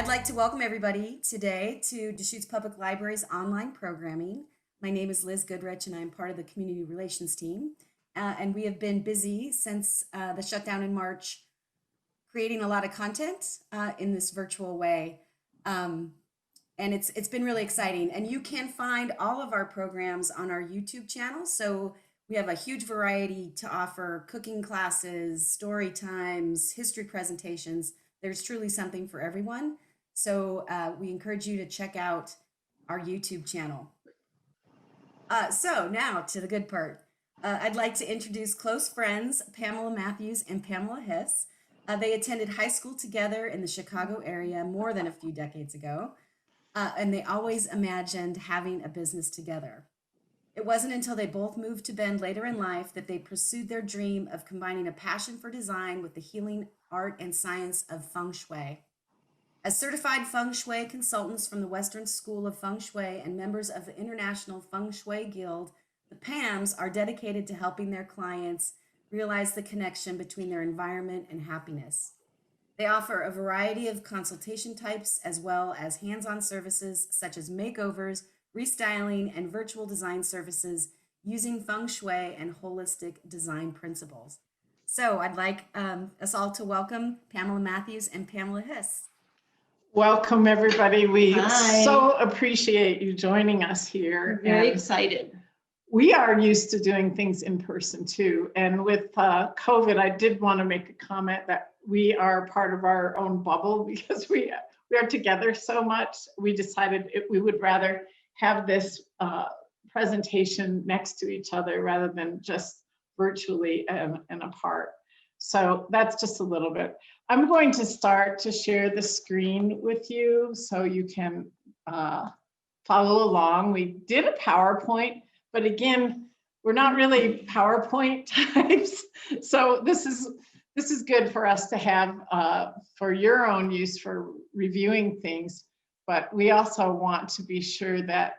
I'd like to welcome everybody today to Deschutes Public Library's online programming. My name is Liz Goodrich and I'm part of the community relations team. And we have been busy since the shutdown in March, creating a lot of content in this virtual way. And it's been really exciting. And you can find all of our programs on our YouTube channel. So we have a huge variety to offer: cooking classes, story times, history presentations. There's truly something for everyone. So we encourage you to check out our YouTube channel. So now to the good part. I'd like to introduce close friends, Pamela Matthews and Pamela Hiss. They attended high school together in the Chicago area more than a few decades ago, and they always imagined having a business together. It wasn't until they both moved to Bend later in life that they pursued their dream of combining a passion for design with the healing art and science of Feng Shui. As certified Feng Shui consultants from the Western School of Feng Shui and members of the International Feng Shui Guild, the Pams are dedicated to helping their clients realize the connection between their environment and happiness. They offer a variety of consultation types as well as hands-on services such as makeovers, restyling, and virtual design services using Feng Shui and holistic design principles. So I'd like us all to welcome Pamela Matthews and Pamela Hiss. Welcome, everybody. We Hi. so appreciate you joining us here. I'm very And excited. we are used to doing things in person too. And with COVID, I did want to make a comment that we are part of our own bubble because we are together so much. We decided we would rather have this presentation next to each other rather than just virtually and apart. So that's just a little bit. I'm going to start to share the screen with you so you can follow along. We did a PowerPoint, but again, we're not really PowerPoint types. So this is good for us to have for your own use for reviewing things. But we also want to be sure that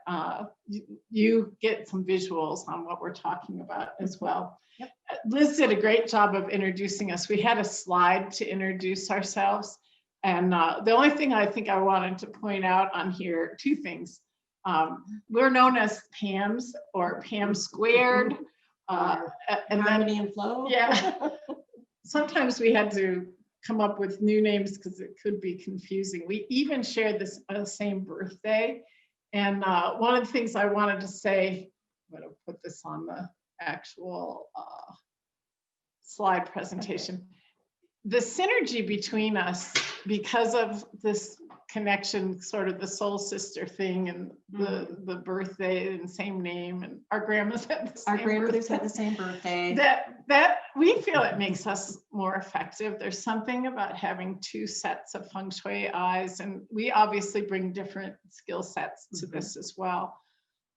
you get some visuals on what we're talking about as well. Yep. Liz did a great job of introducing us. We had a slide to introduce ourselves. And the only thing I think I wanted to point out on here, two things. We're known as Pams or Pam squared. And Harmony and flow. Yeah. Sometimes we had to come up with new names because it could be confusing. We even shared this same birthday. And one of the things I wanted to say, I'm going to put this on the actual slide presentation. The synergy between us, because of this connection, sort of the soul sister thing, and the birthday and same name, and our grandmas had the same Our grandmothers birthday. had the same birthday. That we feel it makes us more effective. There's something about having two sets of Feng Shui eyes, and we obviously bring different skill sets to this as well.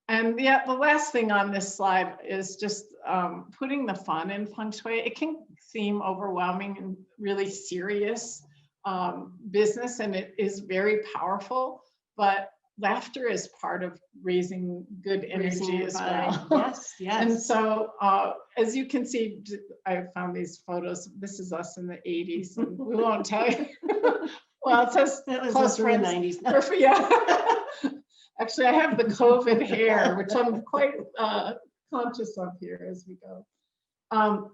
And yeah, the last thing on this slide is just putting the fun in Feng Shui. It can seem overwhelming and really serious business, and it is very powerful, but laughter is part of raising good energy as well. Yes, yes. And so as you can see, I found these photos. This is us in the 80s, and we won't tell you. Well, it says That was close us in the friends. 90s. Yeah. Actually, I have the COVID hair, which I'm quite conscious of here as we go.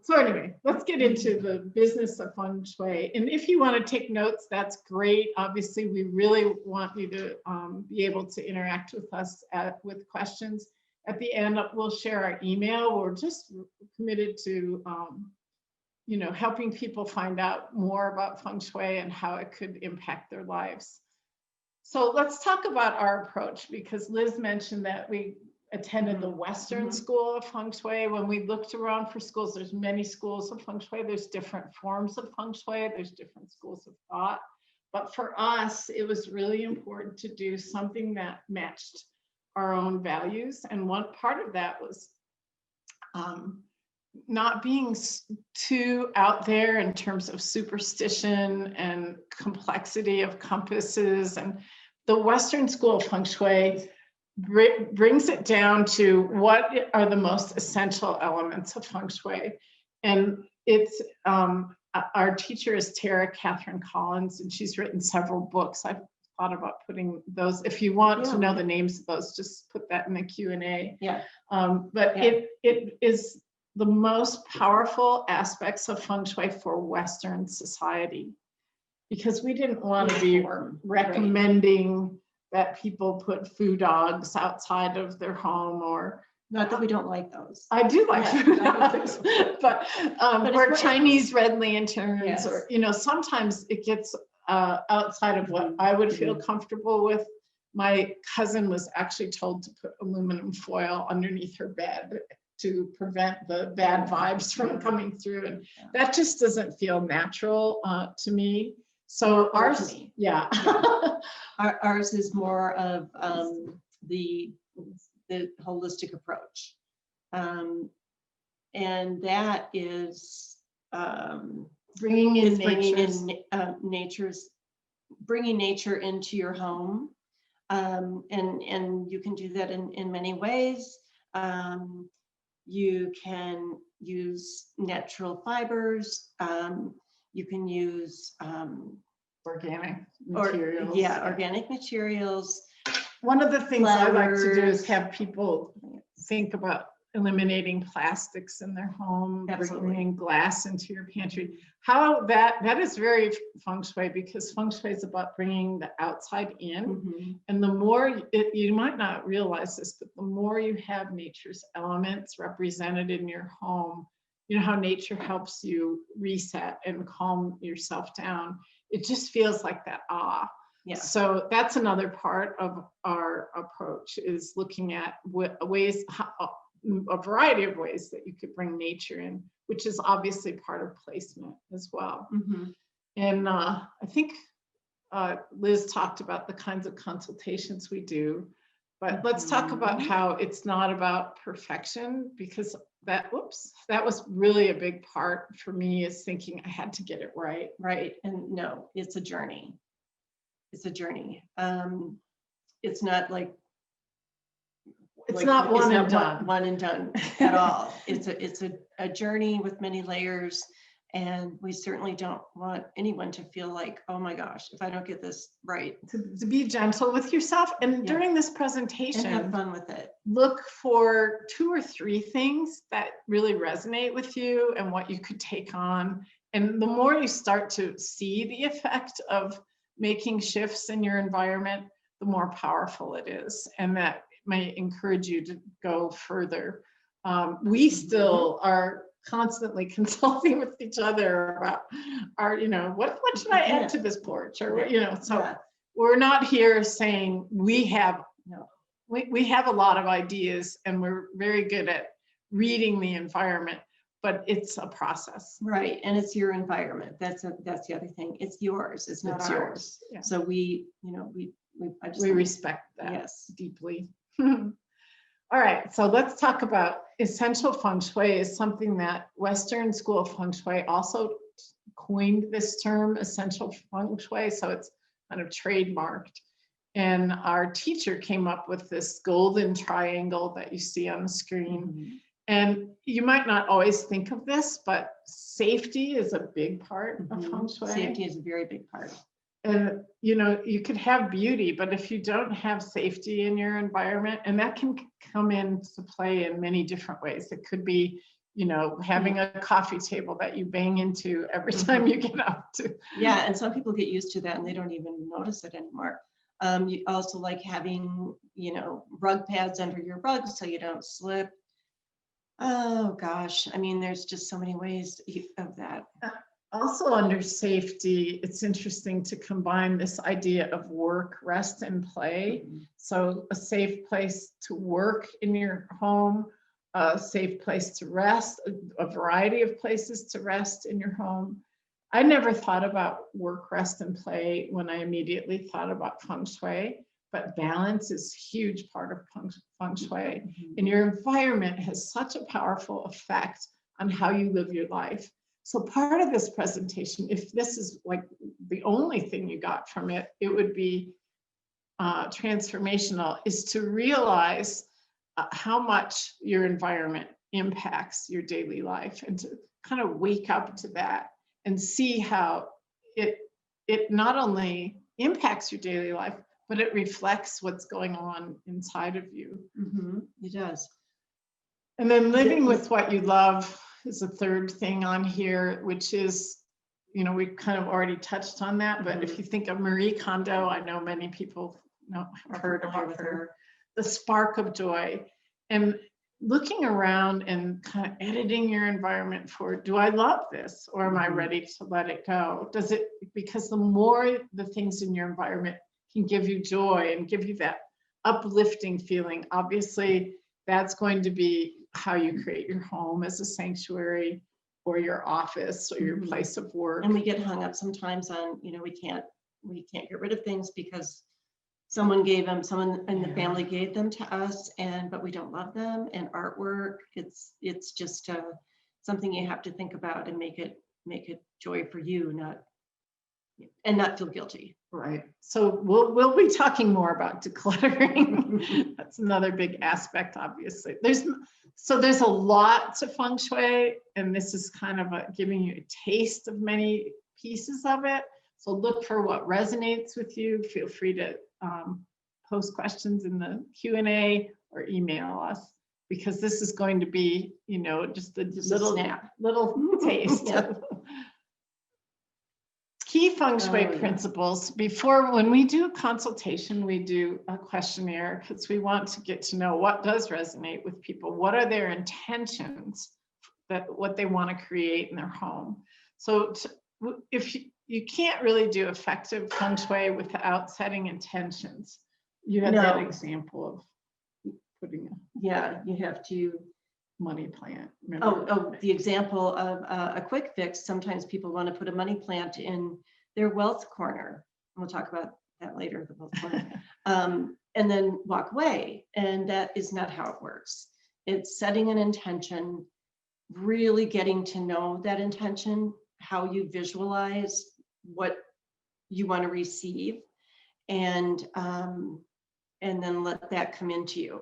So anyway, let's get into the business of Feng Shui. And if you want to take notes, that's great. Obviously, we really want you to be able to interact with us with questions. At the end, we'll share our email. We're just committed to helping people find out more about Feng Shui and how it could impact their lives. So let's talk about our approach, because Liz mentioned that we attended the Western School of Feng Shui. When we looked around for schools, there's many schools of Feng Shui. There's different forms of Feng Shui. There's different schools of thought. But for us, it was really important to do something that matched our own values. And one part of that was not being too out there in terms of superstition and complexity of compasses. And the Western School of Feng Shui brings it down to what are the most essential elements of Feng Shui. And it's our teacher is Tara Catherine Collins, and she's written several books. I've thought about putting those. If you want to Yeah. know the names of those, just put that in the Q&A. Yeah. But Yeah. it is the most powerful aspects of feng shui for Western society, because we didn't want to be Right. recommending that people put food dogs outside of their home, or Not that we don't like those. I do like Yeah. food dogs, but it's or what- Chinese red lanterns, Yes. or sometimes it gets outside of what I would feel comfortable with. My cousin was actually told to put aluminum foil underneath her bed to prevent the bad vibes from coming through, and that just doesn't feel natural to me. So Or to ours, me. yeah. Ours is more of the holistic approach. And that is Bringing in bringing nature into your home. And you can do that in many ways. You can use natural fibers. You can use organic materials. organic materials. One of the things I like to do is Flowers. have people think about eliminating plastics in their home, Absolutely. bringing glass into your pantry. How that is very feng shui, because feng shui is about bringing the outside in. Mhm. And the more you might not realize this, but the more you have nature's elements represented in your home, you know how nature helps you reset and calm yourself down. It just feels like that awe. Yeah. So that's another part of our approach, is looking at ways, a variety of ways that you could bring nature in, which is obviously part of placement as well. Mhm. And I think Liz talked about the kinds of consultations we do, but let's talk about how it's not about perfection, because that was really a big part for me, is thinking I had to get it right. Right. And no, it's a journey. It's a journey. It's not like It's not one and done. One and done at all. It's a journey with many layers, and we certainly don't want anyone to feel like, oh my gosh, if I don't get this right. To be gentle with yourself, and during this presentation, And have fun with it. look for 2 or 3 things that really resonate with you and what you could take on. And the more you start to see the effect of making shifts in your environment, the more powerful it is. And that may encourage you to go further. We still are constantly consulting with each other about our, what should I add to this porch, or so we're not here saying we have a lot of ideas, and we're very good at reading the environment, but it's a process. Right. And it's your environment. That's the other thing. It's yours. It's not ours. Yeah. So we respect that. Yes. Deeply. All right, so let's talk about essential feng shui. Is something that Western School of Feng Shui also coined this term, essential feng shui, so it's kind of trademarked. And our teacher came up with this golden triangle that you see on the screen. Mhm. And you might not always think of this, but safety is a big part of feng shui. Safety is a very big part. And you could have beauty, but if you don't have safety in your environment, and that can come into play in many different ways. It could be, having a coffee table that you bang into every time you get up to. Yeah, and some people get used to that and they don't even notice it anymore. You also like having, rug pads under your rug so you don't slip. Oh gosh, I mean, there's just so many ways of that. Also under safety, it's interesting to combine this idea of work, rest, and play. So a safe place to work in your home, a safe place to rest, a variety of places to rest in your home. I never thought about work, rest, and play when I immediately thought about feng shui, but balance is a huge part of feng shui. And your environment has such a powerful effect on how you live your life. So part of this presentation, if this is like the only thing you got from it, it would be transformational, is to realize how much your environment impacts your daily life, and to kind of wake up to that and see how it not only impacts your daily life, but it reflects what's going on inside of you. It does. And then living with what you love is a third thing on here, which is, you know, we kind of already touched on that, but if you think of Marie Kondo, I know many people have heard about her, the spark of joy, and looking around and kind of editing your environment for, do I love this, or am I ready to let it go? Does it, because the more the things in your environment can give you joy and give you that uplifting feeling, obviously that's going to be how you create your home as a sanctuary, or your office, or your place of work. And we get hung up sometimes on, you know, we can't get rid of things because someone in the family gave them to us, but we don't love them. And artwork, it's just something you have to think about and make it joy for you, not feel guilty. Right. So we'll be talking more about decluttering. That's another big aspect, obviously. There's a lot to feng shui, and this is kind of giving you a taste of many pieces of it. So look for what resonates with you. Feel free to post questions in the Q&A or email us, because this is going to be, you know, just a little taste. Key feng shui principles. When we do a consultation, we do a questionnaire because we want to get to know what does resonate with people. What are their intentions, what they want to create in their home? So if you can't really do effective feng shui without setting intentions. You had that example of putting you have to money plant. The example of a quick fix. Sometimes people want to put a money plant in their wealth corner. We'll talk about that later, the wealth corner. And then walk away. And that is not how it works. It's setting an intention, really getting to know that intention, how you visualize what you want to receive, and then let that come into you.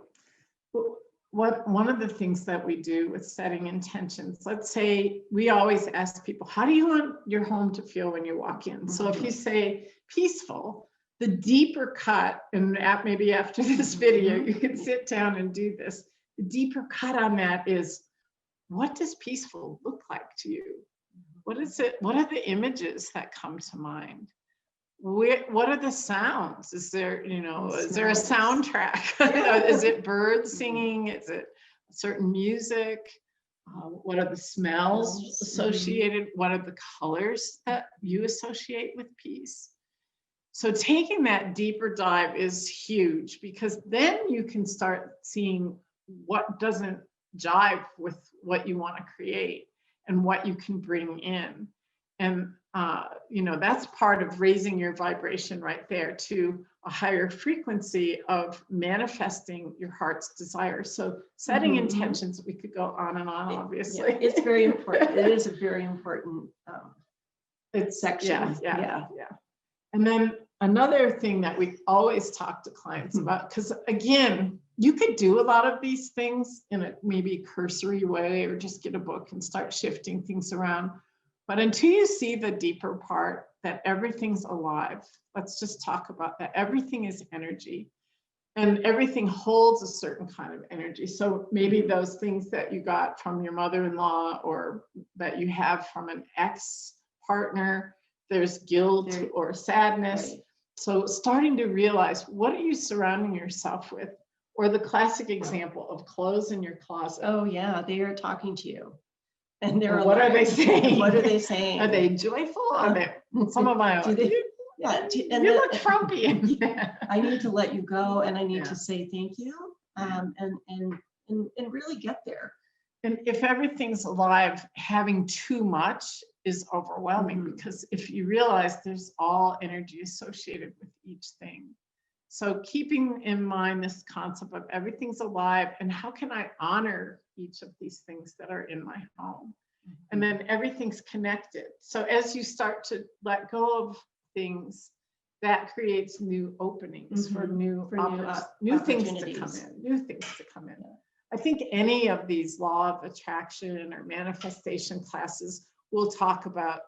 One of the things that we do with setting intentions, let's say we always ask people, how do you want your home to feel when you walk in? So if you say peaceful, the deeper cut, and maybe after this video, you can sit down and do this. The deeper cut on that is, what does peaceful look like to you? What is it? What are the images that come to mind? What are the sounds? Is there a soundtrack? Is it birds singing? Is it certain music? What are the smells associated? What are the colors that you associate with peace? So taking that deeper dive is huge, because then you can start seeing what doesn't jive with what you want to create and what you can bring in. And that's part of raising your vibration right there to a higher frequency of manifesting your heart's desire. So setting intentions, we could go on and on, obviously. Yeah, it's very important. It is a very important section. Yeah. And then another thing that we always talk to clients about, because again, you could do a lot of these things in a maybe cursory way, or just get a book and start shifting things around. But until you see the deeper part, that everything's alive, let's just talk about that. Everything is energy, and everything holds a certain kind of energy. So maybe those things that you got from your mother-in-law, or that you have from an ex-partner, there's guilt or sadness. Right. So starting to realize, what are you surrounding yourself with? Or the classic example of clothes in your closet. Oh yeah, they are talking to you. And they're what are they saying? What are they saying? Are they joyful? Are they, some of my and you look frumpy. I need to let you go, and I need to say thank you, and really get there. And if everything's alive, having too much is overwhelming, because if you realize there's all energy associated with each thing. So keeping in mind this concept of everything's alive, and how can I honor each of these things that are in my home? And then everything's connected. So as you start to let go of things, that creates new openings for new things to come in. I think any of these law of attraction or manifestation classes will talk about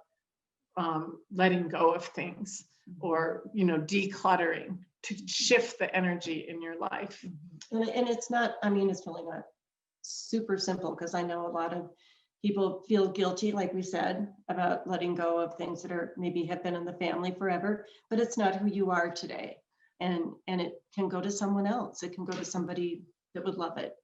letting go of things. or, you know, decluttering to shift the energy in your life. And it's not, I mean, it's really not super simple, because I know a lot of people feel guilty, like we said, about letting go of things that are maybe have been in the family forever, but it's not who you are today. And it can go to someone else. It can go to somebody that would love it.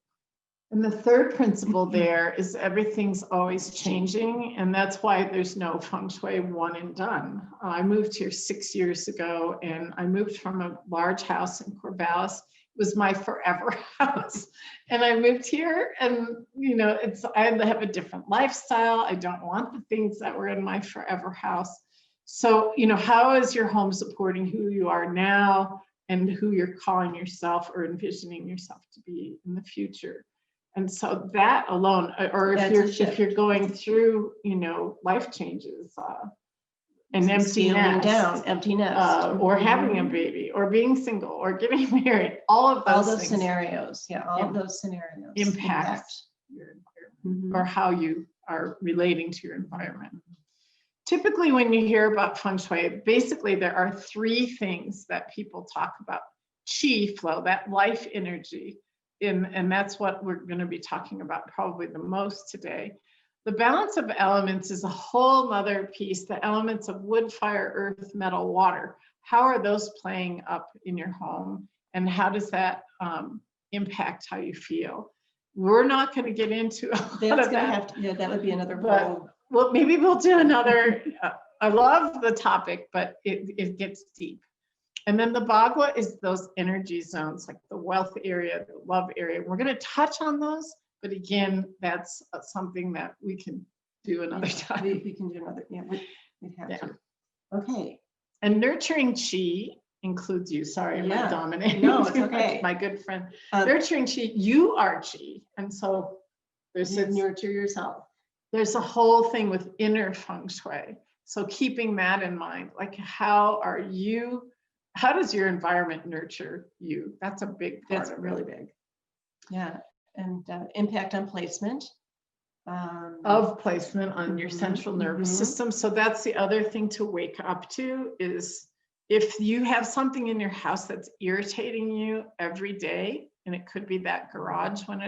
And the third principle there is everything's always changing. And that's why there's no feng shui one and done. I moved here 6 years ago, and I moved from a large house in Corvallis. It was my forever house. And I moved here, and, you know, I have a different lifestyle. I don't want the things that were in my forever house. So, you know, how is your home supporting who you are now and who you're calling yourself or envisioning yourself to be in the future? And so that alone, or if you're going through, you know, life changes, an empty nest, empty nest, or having a baby, or being single, or getting married, all of those scenarios, all of those scenarios impact your environment, or how you are relating to your environment. Typically, when you hear about feng shui, basically there are three things that people talk about: qi flow, that life energy. And that's what we're going to be talking about probably the most today. The balance of elements is a whole nother piece. The elements of wood, fire, earth, metal, water. How are those playing up in your home? And how does that impact how you feel? We're not going to get into a lot of that. That would be another whole. Well, maybe we'll do another. I love the topic, but it gets deep. And then the Bagua is those energy zones, like the wealth area, the love area. We're going to touch on those, but again, that's something that we can do another time. We can do another, we'd have to. Okay. And nurturing chi includes you. Sorry, I'm not dominating. No, it's okay. My good friend. Nurturing chi, you are chi. And so there's nurture yourself. There's a whole thing with inner feng shui. So keeping that in mind, like how does your environment nurture you? That's a big part. That's really big. Yeah. And impact on placement. Of placement on your central nervous system. So that's the other thing to wake up to, is if you have something in your house that's irritating you every day, and it could be that garage when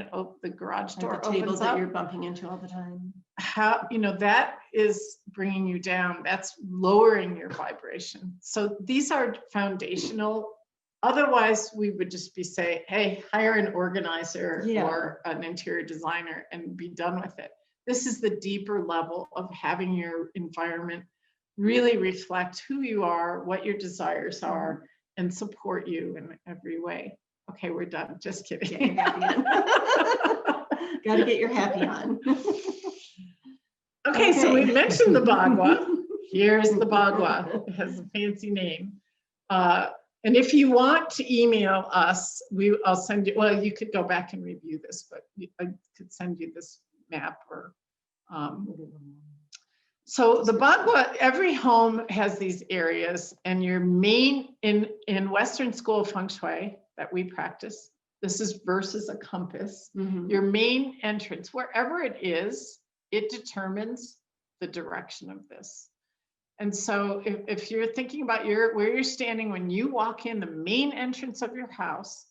the garage door opens up. The table that you're bumping into all the time. How, you know, that is bringing you down. That's lowering your vibration. So these are foundational. Otherwise, we would just be saying, hey, hire an organizer or an interior designer and be done with it. This is the deeper level of having your environment really reflect who you are, what your desires are, and support you in every way. Okay, we're done. Just kidding. Got to get your happy on. Okay, so we mentioned the Bagua. Here's the Bagua. It has a fancy name. And if you want to email us, I'll send you, well, you could go back and review this, but I could send you this map. Or so the Bagua, every home has these areas, and your main, in Western School of Feng Shui that we practice, this is versus a compass. Your main entrance, wherever it is, it determines the direction of this. And so if you're thinking about where you're standing when you walk in the main entrance of your house,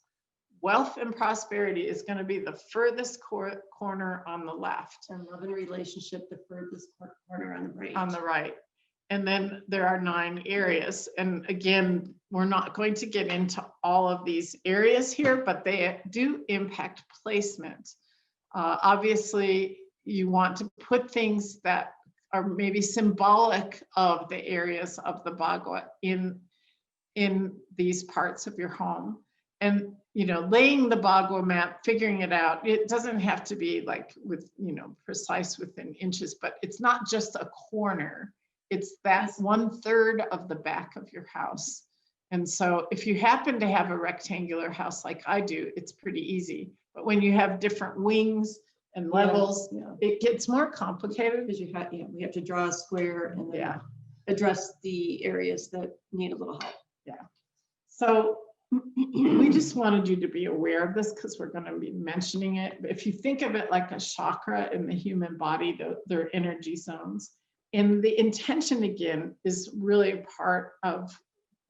wealth and prosperity is going to be the furthest corner on the left. And love and relationship, the furthest corner on the right. On the right. And then there are 9 areas. And again, we're not going to get into all of these areas here, but they do impact placement. Obviously, you want to put things that are maybe symbolic of the areas of the Bagua in these parts of your home. And, you know, laying the Bagua map, figuring it out, it doesn't have to be like with, you know, precise within inches, but it's not just a corner. It's that 1/3 of the back of your house. And so if you happen to have a rectangular house like I do, it's pretty easy. But when you have different wings and levels, it gets more complicated. Because we have to draw a square and then address the areas that need a little help. So we just wanted you to be aware of this because we're going to be mentioning it. But if you think of it like a chakra in the human body, they're energy zones. And the intention, again, is really a part of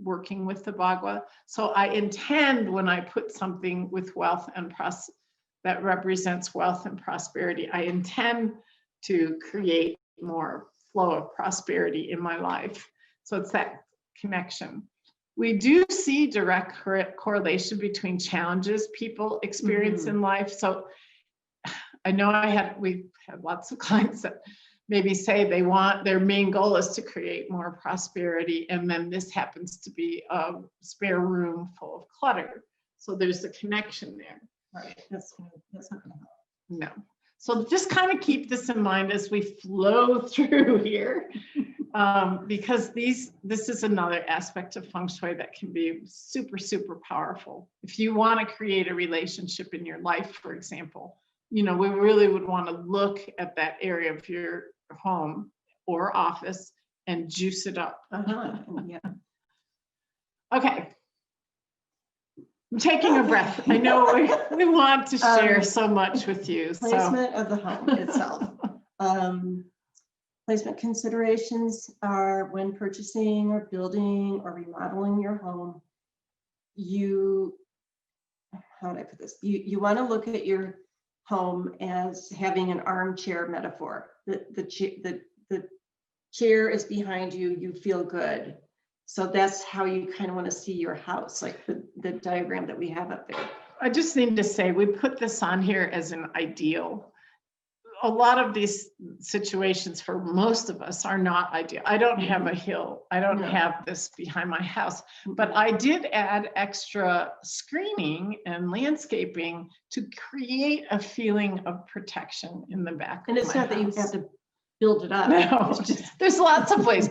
working with the Bagua. So I intend when I put something with wealth and that represents wealth and prosperity, I intend to create more flow of prosperity in my life. So it's that connection. We do see direct correlation between challenges people experience in life. So I know we've had lots of clients that maybe say their main goal is to create more prosperity, and then this happens to be a spare room full of clutter. So there's a connection there. Right. That's not gonna help. No. So just kind of keep this in mind as we flow through here, because this is another aspect of Feng Shui that can be super, super powerful. If you want to create a relationship in your life, for example, we really would want to look at that area of your home or office and juice it up. Yeah. Okay. I'm taking a breath. I know we want to share so much with you. Placement of the home itself. Placement considerations are when purchasing or building or remodeling your home. How do I put this? You want to look at your home as having an armchair metaphor. The chair is behind you, you feel good. So that's how you kind of want to see your house, like the diagram that we have up there. I just need to say, we put this on here as an ideal. A lot of these situations for most of us are not ideal. I don't have a hill. I don't have this behind my house, but I did add extra screening and landscaping to create a feeling of protection in the back. And it's not that you have to build it up. No, there's lots of ways.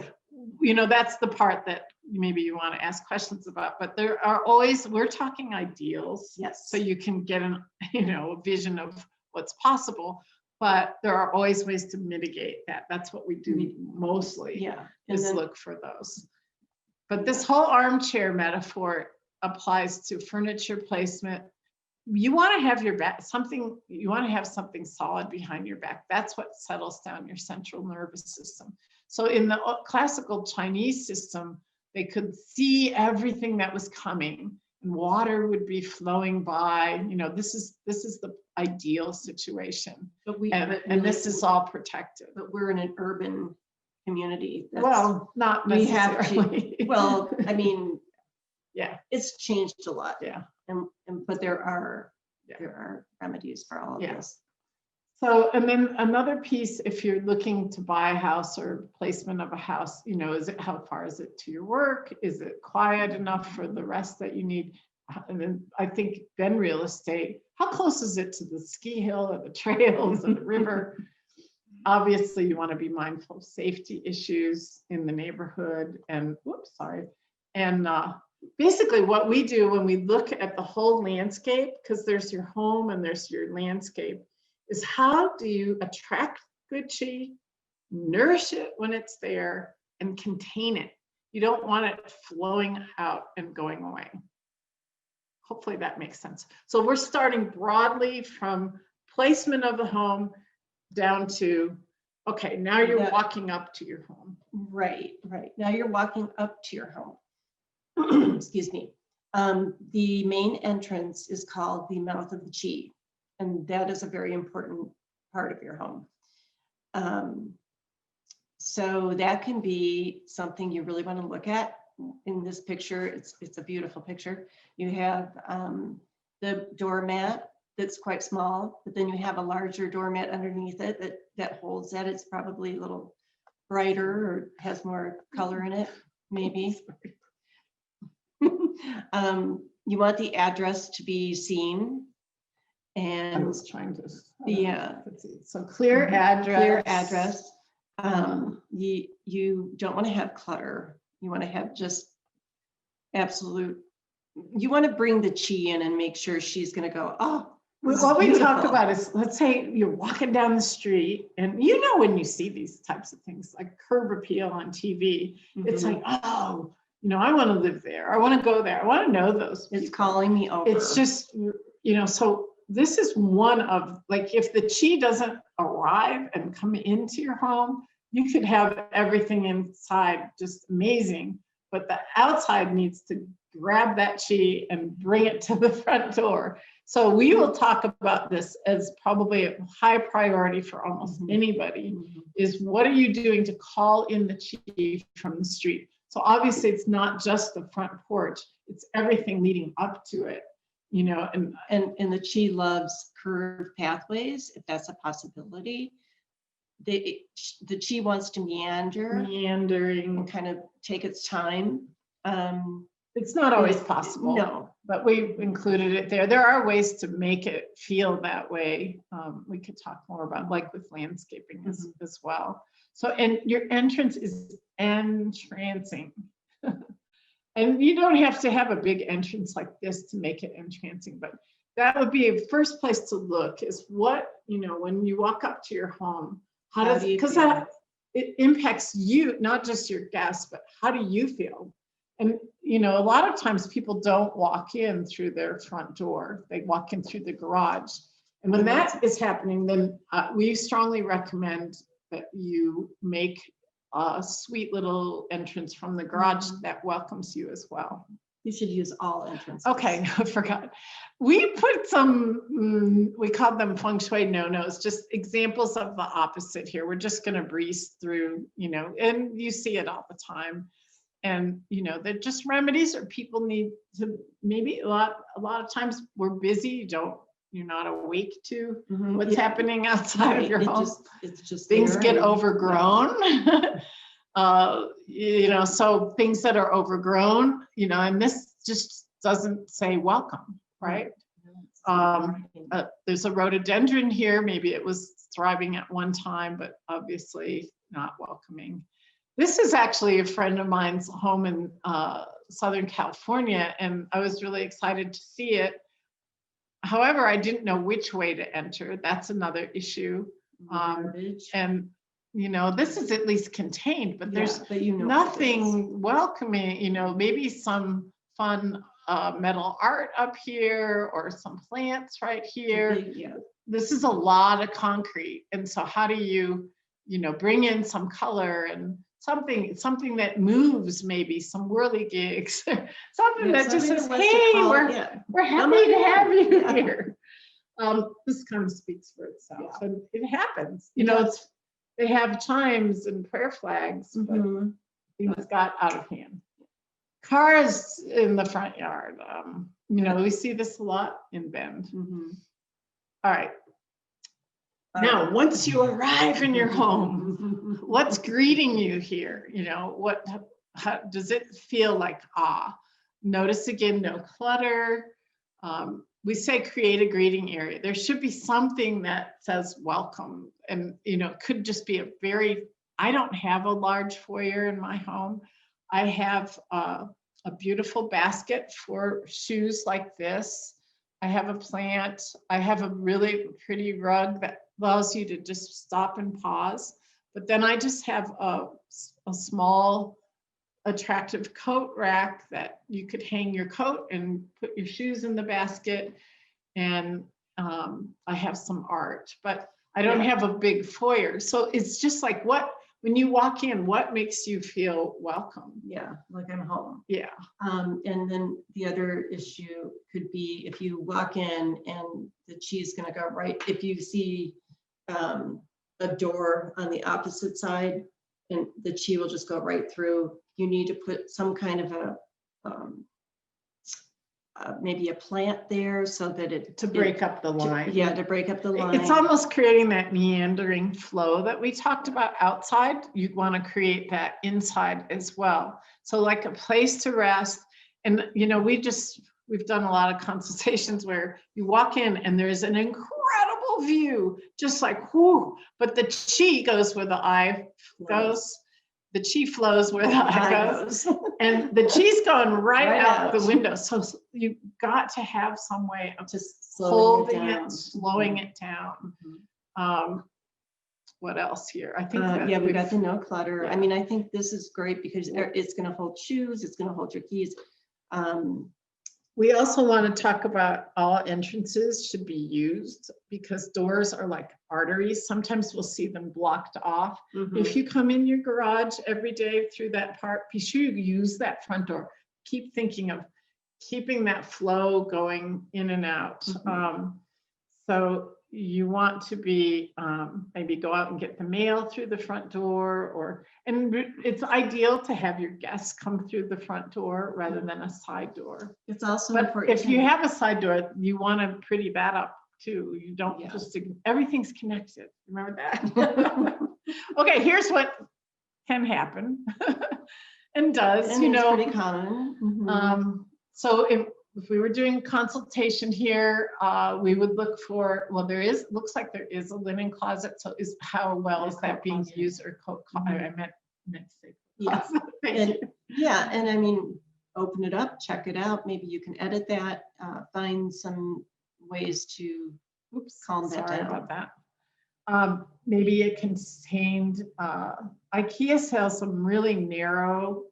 That's the part that maybe you want to ask questions about, but there are always, we're talking ideals. Yes. So you can get a vision of what's possible, but there are always ways to mitigate that. That's what we do mostly. Yeah. Is look for those. But this whole armchair metaphor applies to furniture placement. You want to have you want to have something solid behind your back. That's what settles down your central nervous system. So in the classical Chinese system, they could see everything that was coming, and water would be flowing by. This is the ideal situation. But this is all protected. But we're in an urban community. Not necessarily. I mean, yeah, it's changed a lot. Yeah, but there are remedies for all of this. So, and then another piece, if you're looking to buy a house or placement of a house, how far is it to your work? Is it quiet enough for the rest that you need? And then I think then real estate, how close is it to the ski hill or the trails or the river? Obviously, you want to be mindful of safety issues in the neighborhood and, basically what we do when we look at the whole landscape, because there's your home and there's your landscape, is how do you attract good chi, nourish it when it's there, and contain it. You don't want it flowing out and going away. Hopefully that makes sense. So we're starting broadly from placement of the home down to, okay, now you're walking up to your home. Right. Now you're walking up to your home. Excuse me. The main entrance is called the mouth of the chi. And that is a very important part of your home. So that can be something you really want to look at. In this picture, it's a beautiful picture. You have the doormat that's quite small, but then you have a larger doormat underneath it that holds that. It's probably a little brighter or has more color in it, maybe. You want the address to be seen. And I was trying to. Let's see. So clear address. Clear address. You don't want to have clutter. You want to have just absolute. You want to bring the chi in and make sure she's going to go. Oh, what we talk about is, let's say you're walking down the street, and when you see these types of things like curb appeal on TV, it's like, oh, I want to live there. I want to go there. I want to know those people. It's calling me over. It's just, so. This is one of, like, if the chi doesn't arrive and come into your home, you could have everything inside just amazing, but the outside needs to grab that chi and bring it to the front door. So we will talk about this as probably a high priority for almost anybody, is what are you doing to call in the chi from the street? So obviously it's not just the front porch, it's everything leading up to it, you know, and the chi loves curved pathways, if that's a possibility. The chi wants to meandering, and kind of take its time. It's not always possible. No, but we've included it there. There are ways to make it feel that way. We could talk more about, like with landscaping as well. So, and your entrance is entrancing. And you don't have to have a big entrance like this to make it entrancing, but that would be a first place to look, is what, you know, when you walk up to your home, how does, because that it impacts you, not just your guests, but how do you feel? And, you know, a lot of times people don't walk in through their front door. They walk in through the garage. And when that is happening, then we strongly recommend that you make a sweet little entrance from the garage that welcomes you as well. you should use all entrances. Okay, I forgot. We put some, we called them feng shui no-nos, just examples of the opposite here. We're just going to breeze through, you know, and you see it all the time. And, you know, they're just remedies, or people need to, maybe a lot of times we're busy, you're not awake to what's happening outside of your home. It's just things get overgrown. You know, so things that are overgrown, you know, and this just doesn't say welcome, right? There's a rhododendron here. Maybe it was thriving at one time, but obviously not welcoming. This is actually a friend of mine's home in Southern California, and I was really excited to see it. However, I didn't know which way to enter. That's another issue. And, you know, this is at least contained, but there's nothing welcoming, you know, maybe some fun metal art up here or some plants right here. This is a lot of concrete. And so how do you, you know, bring in some color and something that moves, maybe some whirligigs, something that just says, hey, we're happy to have you here. This kind of speaks for itself, and it happens. You know, they have chimes and prayer flags, but things got out of hand. Cars in the front yard. You know, we see this a lot in Bend. All right. Now, once you arrive in your home, what's greeting you here? You know, how does it feel like? Notice again, no clutter. We say create a greeting area. There should be something that says welcome, and you know, it could just be I don't have a large foyer in my home. I have a beautiful basket for shoes like this. I have a plant. I have a really pretty rug that allows you to just stop and pause. But then I just have a small attractive coat rack that you could hang your coat and put your shoes in the basket. And I have some art, but I don't have a big foyer. So it's just like, when you walk in, what makes you feel welcome? Yeah, like I'm home. Yeah. And then the other issue could be if you walk in and the chi is going to go right. If you see a door on the opposite side, and the chi will just go right through. You need to put some kind of a maybe a plant there so that to break up the line. To break up the line. It's almost creating that meandering flow that we talked about outside. You want to create that inside as well. So like a place to rest. And you know, we've done a lot of consultations where you walk in and there's an incredible view, just like whoo, but the chi goes where the eye goes. The chi flows where the eye goes. And the chi's going right out the window. So you've got to have some way of just holding it, slowing it down. What else here? I think we got the no clutter. I mean, I think this is great because it's going to hold shoes, it's going to hold your keys. We also want to talk about all entrances should be used because doors are like arteries. Sometimes we'll see them blocked off. If you come in your garage every day through that part, be sure you use that front door. Keep thinking of keeping that flow going in and out. So you want to be maybe go out and get the mail through the front door, and it's ideal to have your guests come through the front door rather than a side door. It's also But important. if you have a side door, you want to pretty that up too. You don't just, everything's connected. Remember that? Okay, here's what can happen and does, and it's pretty common. So if we were doing consultation here, we would look for, well, looks like there is a linen closet. So how well is that being used, or I meant to say. Yeah. And I mean, open it up, check it out. Maybe you can edit that, find some ways to calm that down. About that. Maybe it contained, IKEA sells some really narrow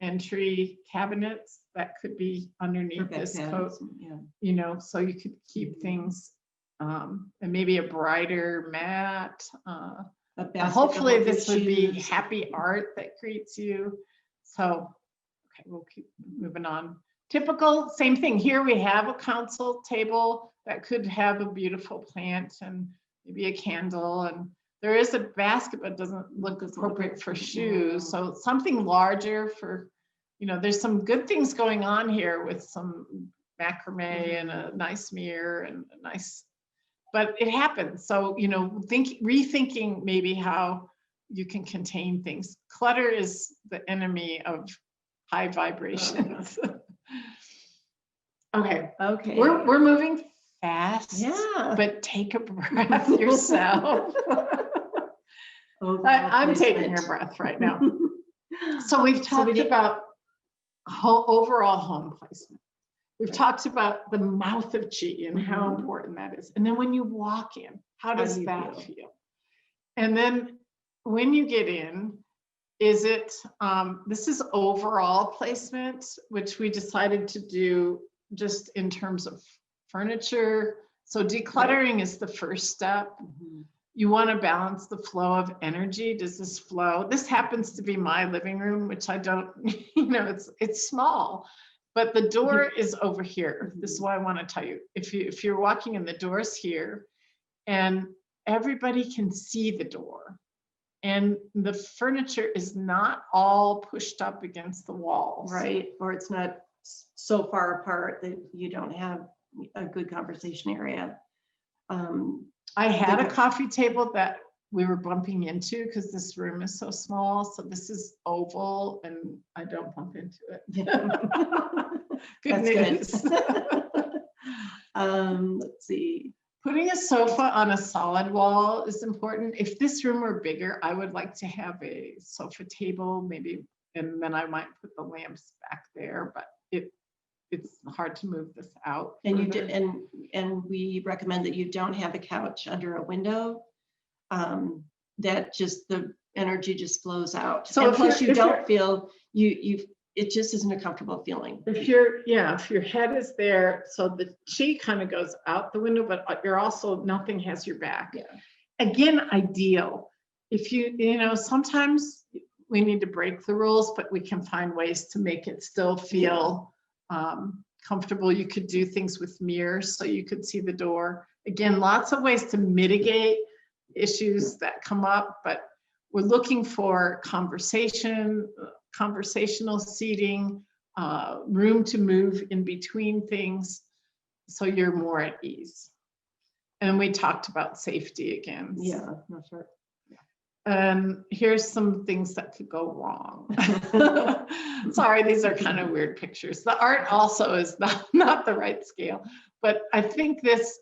entry cabinets that could be underneath this coat, you know, so you could keep things, and maybe a brighter mat. Hopefully this would be happy art that greets you. So, okay, we'll keep moving on. Typical, same thing. Here we have a console table that could have a beautiful plant and maybe a candle, and there is a basket, but doesn't look appropriate for shoes. So something larger for, you know, there's some good things going on here with some macrame and a nice mirror and a nice, but it happens. So, you know, rethinking maybe how you can contain things. Clutter is the enemy of high vibrations. Okay. We're moving fast, but take a breath yourself. I'm taking a breath right now. So we've talked about overall home placement. We've talked about the mouth of chi and how important that is. And then when you walk in, how does that feel? And then when you get in, is it, this is overall placement, which we decided to do just in terms of furniture. So decluttering is the first step. You want to balance the flow of energy. Does this flow? This happens to be my living room, which I don't, you know, it's small, but the door is over here. This is why I want to tell you, if you're walking in, the door's here and everybody can see the door, and the furniture is not all pushed up against the walls. Right, or it's not so far apart that you don't have a good conversation area. I had a coffee table that we were bumping into because this room is so small. So this is oval and I don't bump into it. Good news. Let's see. Putting a sofa on a solid wall is important. If this room were bigger, I would like to have a sofa table, maybe, and then I might put the lamps back there, but it's hard to move this out. And you did, and we recommend that you don't have a couch under a window. That just the energy just flows out. So and plus you don't feel it just isn't a comfortable feeling. If your head is there, so the chi kind of goes out the window, but you're also, nothing has your back. Again, ideal. If you know, sometimes we need to break the rules, but we can find ways to make it still feel comfortable. You could do things with mirrors so you could see the door. Again, lots of ways to mitigate issues that come up, but we're looking for conversational seating, room to move in between things so you're more at ease. And we talked about safety again. Yeah, that's right. And here's some things that could go wrong. Sorry, these are kind of weird pictures. The art also is not the right scale, but I think this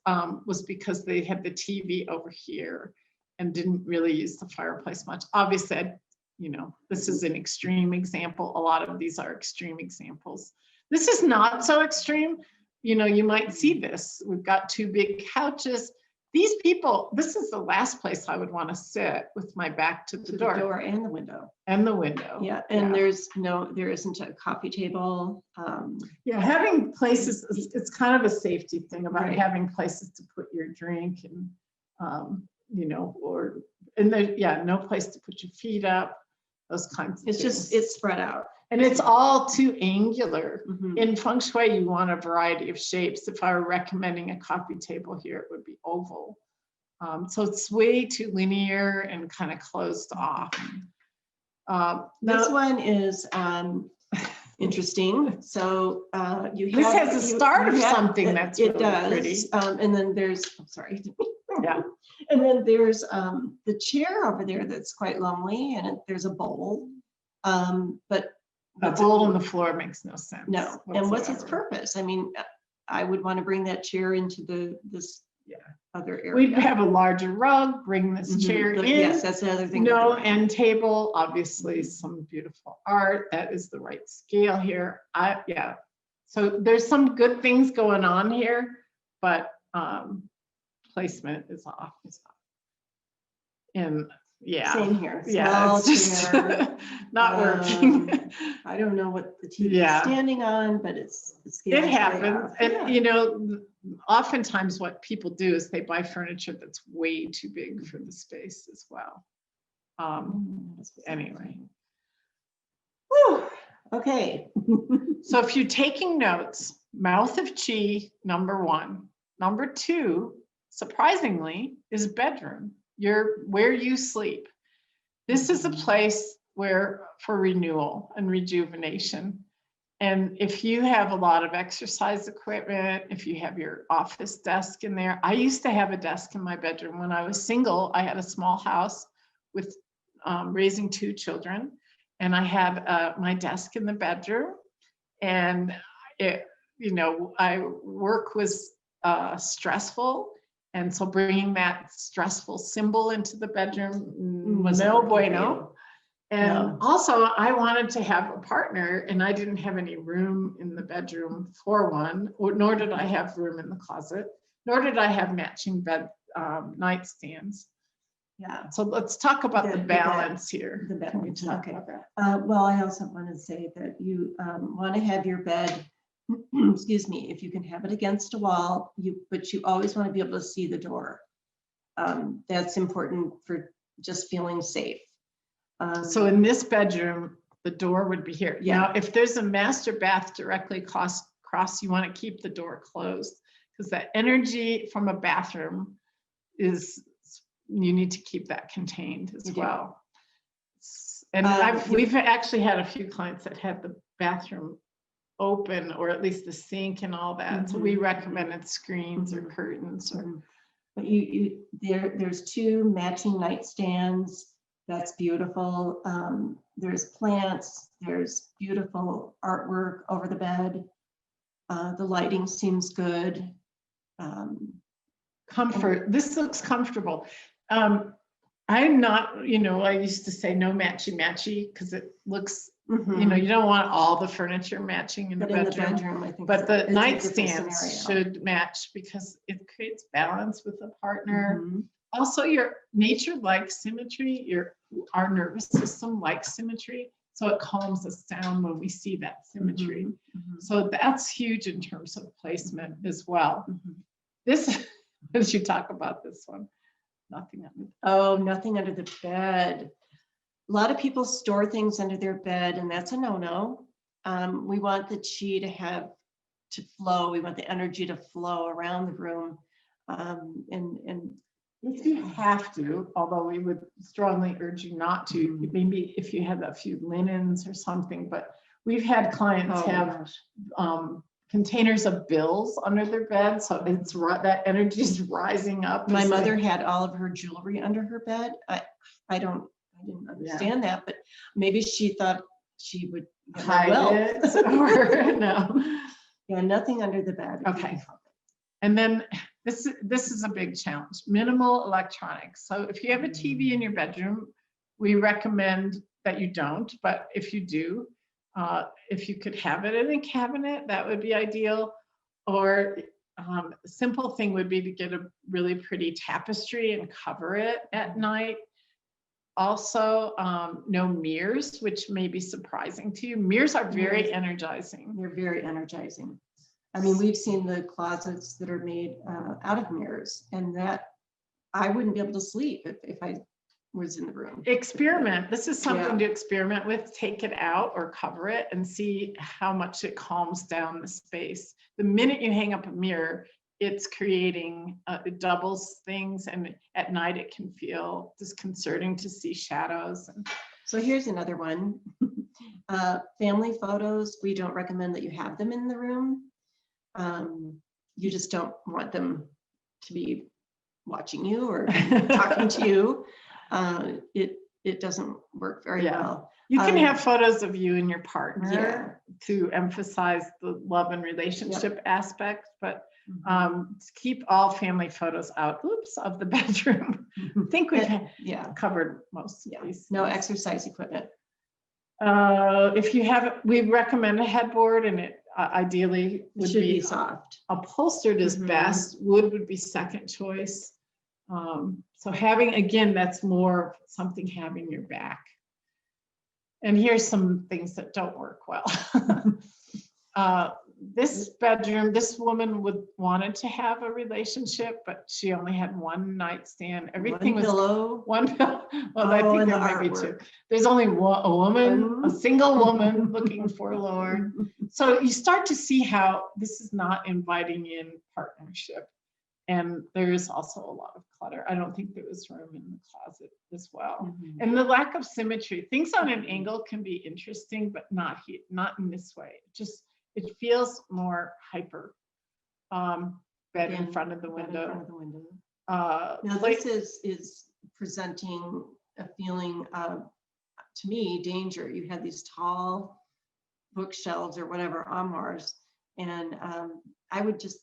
was because they had the TV over here and didn't really use the fireplace much. Obviously, you know, this is an extreme example. A lot of these are extreme examples. This is not so extreme. You know, you might see this. We've got two big couches. these people, this is the last place I would want to sit with my back to the door. And the window. And the window. Yeah, and there isn't a coffee table. Yeah, having places, it's kind of a safety thing about Right. having places to put your drink and, you know, and there, yeah, no place to put your feet up, those kinds of It's things. just, it's spread out. And it's all too angular. Mhm. In Feng Shui, you want a variety of shapes. If I were recommending a coffee table here, it would be oval. So it's way too linear and kind of closed off. This Now, one is interesting. So you this have, has a start of something it, that's it really does. pretty. And then there's, I'm sorry. Yeah. And then there's the chair over there that's quite lonely, and there's a bowl. But A bowl on the floor makes no sense. no. And what's its whatsoever. purpose? I mean, I would want to bring that chair into this other area. We'd have a larger rug, bring this Mhm. chair in. Yes, that's the other thing. No end table, obviously some beautiful art. That is the right scale here. Yeah. So there's some good things going on here, but placement is off. And yeah. Same here. Yeah, Small it's just chair. not working. I don't know what the TV Yeah. is standing on, but it's It way happens. off. And Yeah. you know, oftentimes what people do is they buy furniture that's way too big for the space as well. Anyway. Whew. Okay. So if you're taking notes, mouth of chi, number 1. Number 2, surprisingly, is bedroom. Where you sleep. This is a place for renewal and rejuvenation. And if you have a lot of exercise equipment, if you have your office desk in there, I used to have a desk in my bedroom. When I was single, I had a small house with raising 2 children. And I had my desk in the bedroom, and work was stressful. And so bringing that stressful symbol into the bedroom was no bueno. And also I wanted to have a partner, and I didn't have any room in the bedroom for one, nor did I have room in the closet, nor did I have matching bed nightstands. Yeah. So let's talk about the balance here. The Can we balance, talk okay. about that? Well, I also want to say that you want to have your bed, excuse me, if you can have it against a wall, but you always want to be able to see the door. That's important for just feeling safe. So in this bedroom, the door would be here. Yeah. Now, if there's a master bath directly across, you want to keep the door closed, because that energy from a bathroom you need to keep that contained as well. And we've actually had a few clients that had the bathroom open, or at least the sink and all that. So we recommended screens or curtains. But there's 2 matching nightstands. That's beautiful. There's plants. There's beautiful artwork over the bed. The lighting seems good. Comfort. This looks comfortable. I'm not, I used to say no matchy because it looks, you don't want all the furniture matching in the bedroom. I think. But the it's a different nightstands scenario. should match because it creates balance with a partner. Also, your nature likes symmetry. Our nervous system likes symmetry. So it calms us down when we see that symmetry. So that's huge in terms of placement as well. What did you talk about this one? Nothing under. Oh, nothing under the bed. A lot of people store things under their bed, and that's a no-no. We want the chi to flow. We want the energy to flow around the room. And If you have to, although we would strongly urge you not to, maybe if you have a few linens or something, but we've had clients have containers of bills under their bed. So it's that energy is rising up. my mother had all of her jewelry under her bed. I didn't understand that, but maybe she thought she would hide it or no. Yeah, nothing under the bed. Okay. And then this is a big challenge, minimal electronics. So if you have a TV in your bedroom, we recommend that you don't, but if you do, if you could have it in a cabinet, that would be ideal. Or a simple thing would be to get a really pretty tapestry and cover it at night. Also, no mirrors, which may be surprising to you. Mirrors are very energizing. They're very energizing. I mean, we've seen the closets that are made out of mirrors, and that I wouldn't be able to sleep if I was in the room. Experiment. This is something to experiment with. Take it out or cover it and see how much it calms down the space. The minute you hang up a mirror, it's creating, it doubles things, and at night it can feel disconcerting to see shadows. So here's another one. Family photos, we don't recommend that you have them in the room. You just don't want them to be watching you or talking to you. It doesn't work very well. You can have photos of you and your partner to emphasize the love and relationship aspect, but keep all family photos out of the bedroom. I think we've covered most of these. No exercise equipment. If you have, we recommend a headboard, and it ideally would be soft. Upholstered is best. Wood would be second choice. So having, again, that's more something having your back. And here's some things that don't work well. This bedroom, this woman wanted to have a relationship, but she only had one nightstand. Everything was one pillow. Well, I think there might be two. There's only a woman, a single woman looking forlorn. So you start to see how this is not inviting in partnership. And there is also a lot of clutter. I don't think there was room in the closet as well. And the lack of symmetry. Things on an angle can be interesting, but not in this way. It feels more hyper. Bed in front of the window. Now this is presenting a feeling of, to me, danger. You had these tall bookshelves or whatever, armoires, and I would just,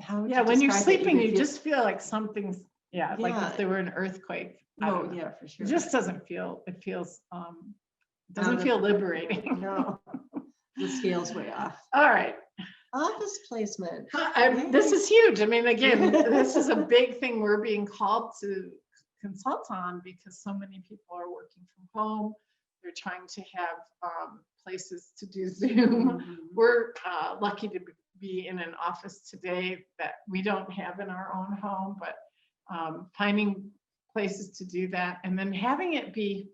when you're sleeping, you just feel like something's, like if there were an earthquake. Oh yeah, for sure. It just doesn't feel, it feels, doesn't feel liberating. No, the scale's way off. All right. Office placement. This is huge. I mean, again, this is a big thing we're being called to consult on because so many people are working from home. They're trying to have places to do Zoom. We're lucky to be in an office today that we don't have in our own home, but finding places to do that and then having it be,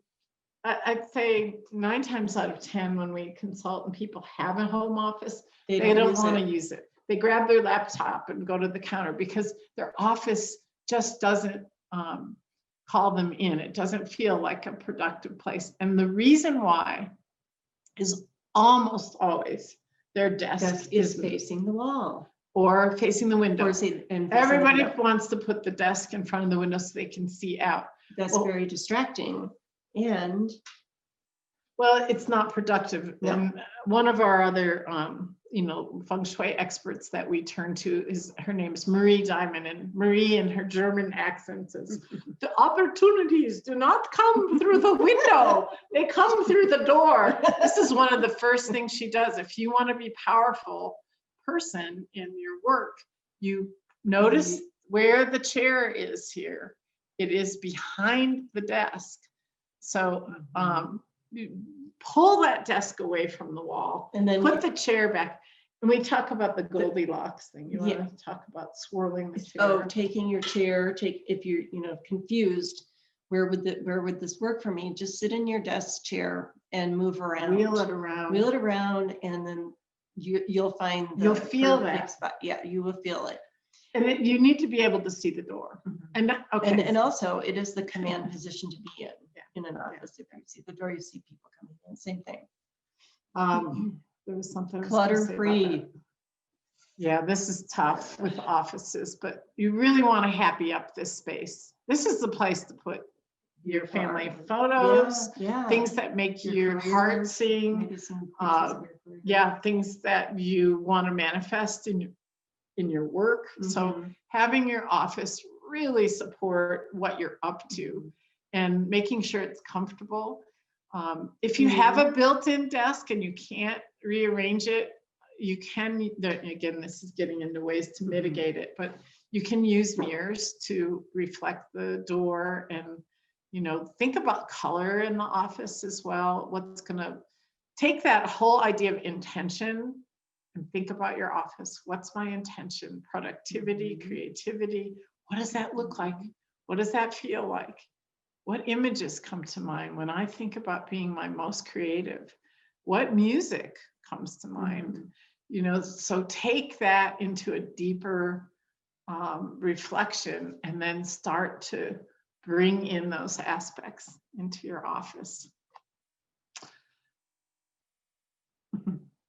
I'd say 9 times out of 10 when we consult and people have a home office, they don't want to use it. They grab their laptop and go to the counter because their office just doesn't call them in. It doesn't feel like a productive place. And the reason why is almost always their desk is facing the wall or facing the window. Everybody window. wants to put the desk in front of the window so they can see out. That's very distracting. And well, it's not productive. No. And one of our other Feng Shui experts that we turn to is, her name's Marie Diamond, and Marie in her German accent says, the opportunities do not come through the window, they come through the door. This is one of the first things she does. If you want to be a powerful person in your work, you notice where the chair is here. It is behind the desk. So pull that desk away from the wall and then put the chair back. And we talk about the Goldilocks thing. You want to talk about swirling the chair. Oh, taking your chair, if you're confused, where would this work for me? Just sit in your desk chair and move around. Wheel it around. Wheel it around, and then you'll find you'll feel that spot. Yeah, you will feel it. And you need to be able to see the door. And and also it is the command position to be in an office. If you see the door, you see people coming in. Same thing. There was something Clutter free. Yeah, this is tough with offices, but you really want to happy up this space. This is the place to put your family photos, things that make your heart sing, things that you want to manifest in your work. So having your office really support what you're up to and making sure it's comfortable. If you have a built-in desk and you can't rearrange it, you can, again, this is getting into ways to mitigate it, but you can use mirrors to reflect the door and, think about color in the office as well. What's going to take that whole idea of intention and think about your office. What's my intention? Productivity, creativity. What does that look like? What does that feel like? What images come to mind when I think about being my most creative? What music comes to mind? So take that into a deeper reflection and then start to bring in those aspects into your office.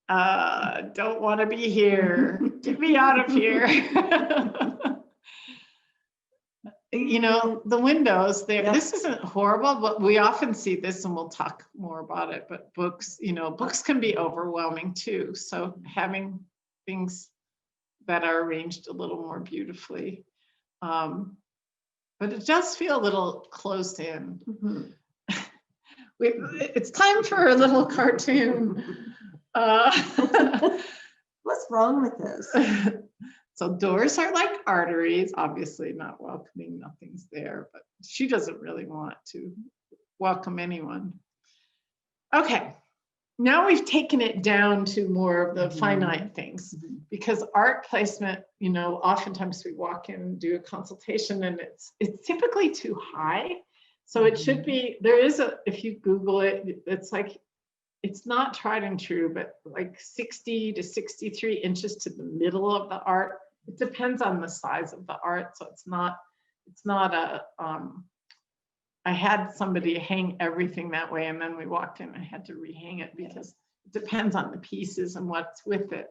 Don't want to be here. Get me out of here. The windows there, this isn't horrible, but we often see this, and we'll talk more about it, but books can be overwhelming too. So having things that are arranged a little more beautifully. But it does feel a little closed in. It's time for a little cartoon. What's wrong with this? So doors are like arteries, obviously not welcoming, nothing's there, but she doesn't really want to welcome anyone. Okay, now we've taken it down to more of the finite things, because art placement, oftentimes we walk in and do a consultation and it's typically too high. So it should be, if you Google it, it's like, it's not tried and true, but like 60 to 63 inches to the middle of the art. It depends on the size of the art. So it's not I had somebody hang everything that way, and then we walked in, I had to rehang it because it depends on the pieces and what's with it.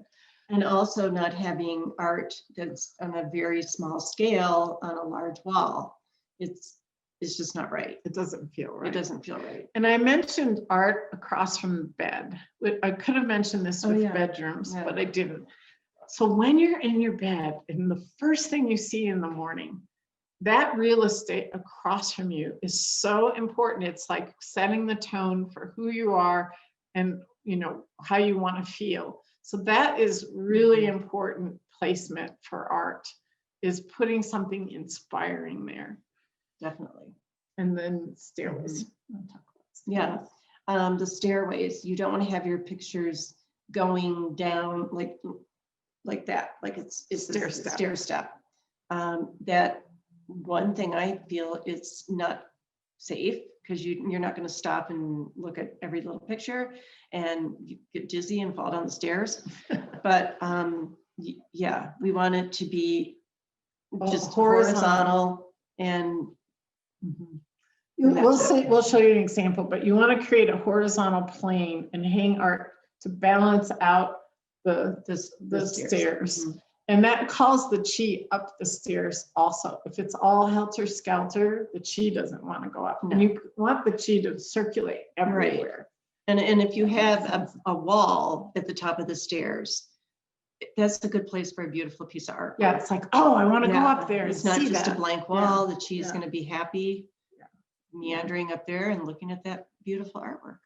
And also not having art that's on a very small scale on a large wall. It's just not right. It doesn't feel right. It doesn't feel right. And I mentioned art across from the bed. I could have mentioned this with bedrooms, but I didn't. So when you're in your bed and the first thing you see in the morning, that real estate across from you is so important. It's like setting the tone for who you are and how you want to feel. So that is really important placement for art, is putting something inspiring there. Definitely. And then stairways. Yeah. The stairways, you don't want to have your pictures going down like that, like it's a stair step. That one thing I feel is not safe, because you're not going to stop and look at every little picture and you get dizzy and fall down the stairs. But yeah, we want it to be just horizontal and we'll show you an example, but you want to create a horizontal plane and hang art to balance out the stairs. And that calls the chi up the stairs also. If it's all helter-skelter, the chi doesn't want to go up. No. And you want the chi to circulate everywhere. Right. And if you have a wall at the top of the stairs, that's a good place for a beautiful piece of art. Yeah, it's like, oh, I want to go up there. It's not just a blank wall. The chi is going to be happy meandering up there and looking at that beautiful artwork.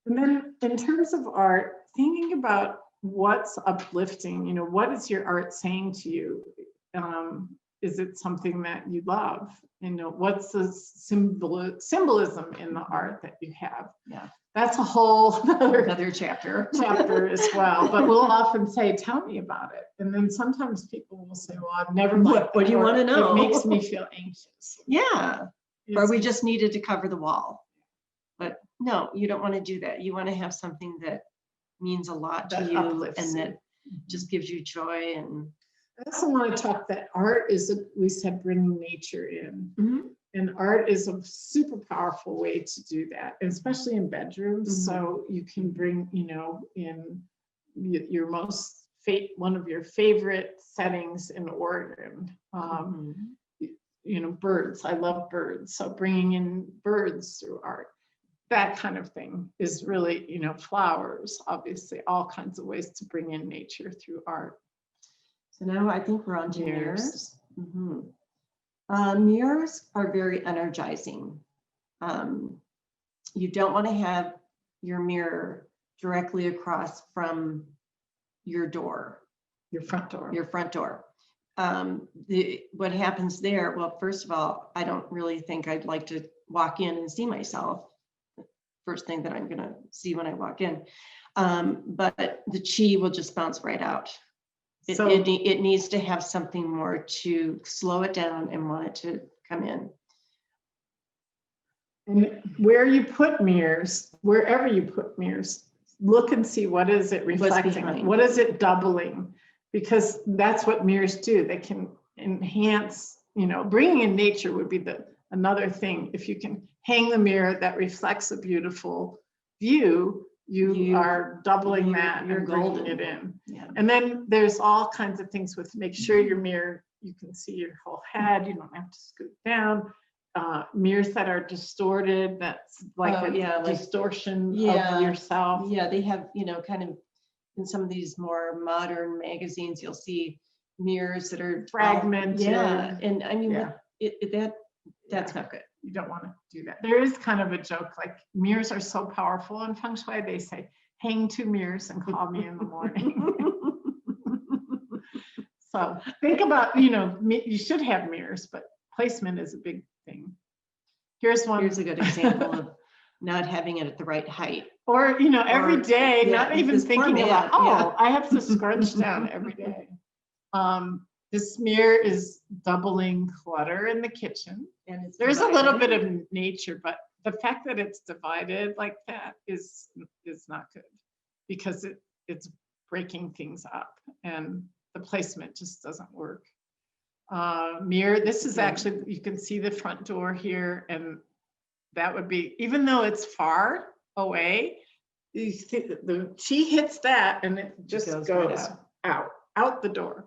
And then in terms of art, thinking about what's uplifting, what is your art saying to you? Is it something that you love? What's the symbolism in the art that you have? Yeah. That's a whole another chapter as well. But we'll often say, tell me about it. And then sometimes people will say, well, I've never liked what do you want to know? It makes me feel anxious. Yeah. Or we just needed to cover the wall. But no, you don't want to do that. You want to have something that means a lot to you and that just gives you joy. And I also want to talk that art is, we said, bringing nature in. And art is a super powerful way to do that, especially in bedrooms. So you can bring, in your one of your favorite settings in Oregon. Birds. I love birds. So bringing in birds through art, that kind of thing is really, flowers, obviously, all kinds of ways to bring in nature through art. So now I think we're on to mirrors. Mirrors are very energizing. You don't want to have your mirror directly across from your door, Your front door. your front door. What happens there? Well, first of all, I don't really think I'd like to walk in and see myself. First thing that I'm going to see when I walk in. But the chi will just bounce right out. It needs to have something more to slow it down and want it to come in. And where you put mirrors, wherever you put mirrors, look and see what is it reflecting, behind. what is it doubling, because that's what mirrors do. They can enhance, bringing in nature would be another thing. If you can hang the mirror that reflects a beautiful view, you are doubling that you're and bringing golden. it in. Yeah. And then there's all kinds of things with make sure your mirror, you can see your whole head, you don't have to scoot down. Mirrors that are distorted, that's like distortion of yourself. Yeah, they have, kind of in some of these more modern magazines, you'll see mirrors that are Fragmented. Yeah, and I mean, Yeah. that's not good. You don't want to do that. There is kind of a joke, like mirrors are so powerful in Feng Shui, they say, hang 2 mirrors and call me in the morning. So think about, you should have mirrors, but placement is a big thing. Here's one. Here's a good example of not having it at the right height. Or, every day, not even thinking about, I have to scrunch down every day. This mirror is doubling clutter in the kitchen. And There's a little bit of nature, but the fact that it's divided like that is not good, because it's breaking things up and the placement just doesn't work. Mirror, this is actually, you can see the front door here, and that would be, even though it's far away, you see the chi hits that and it just goes out the door.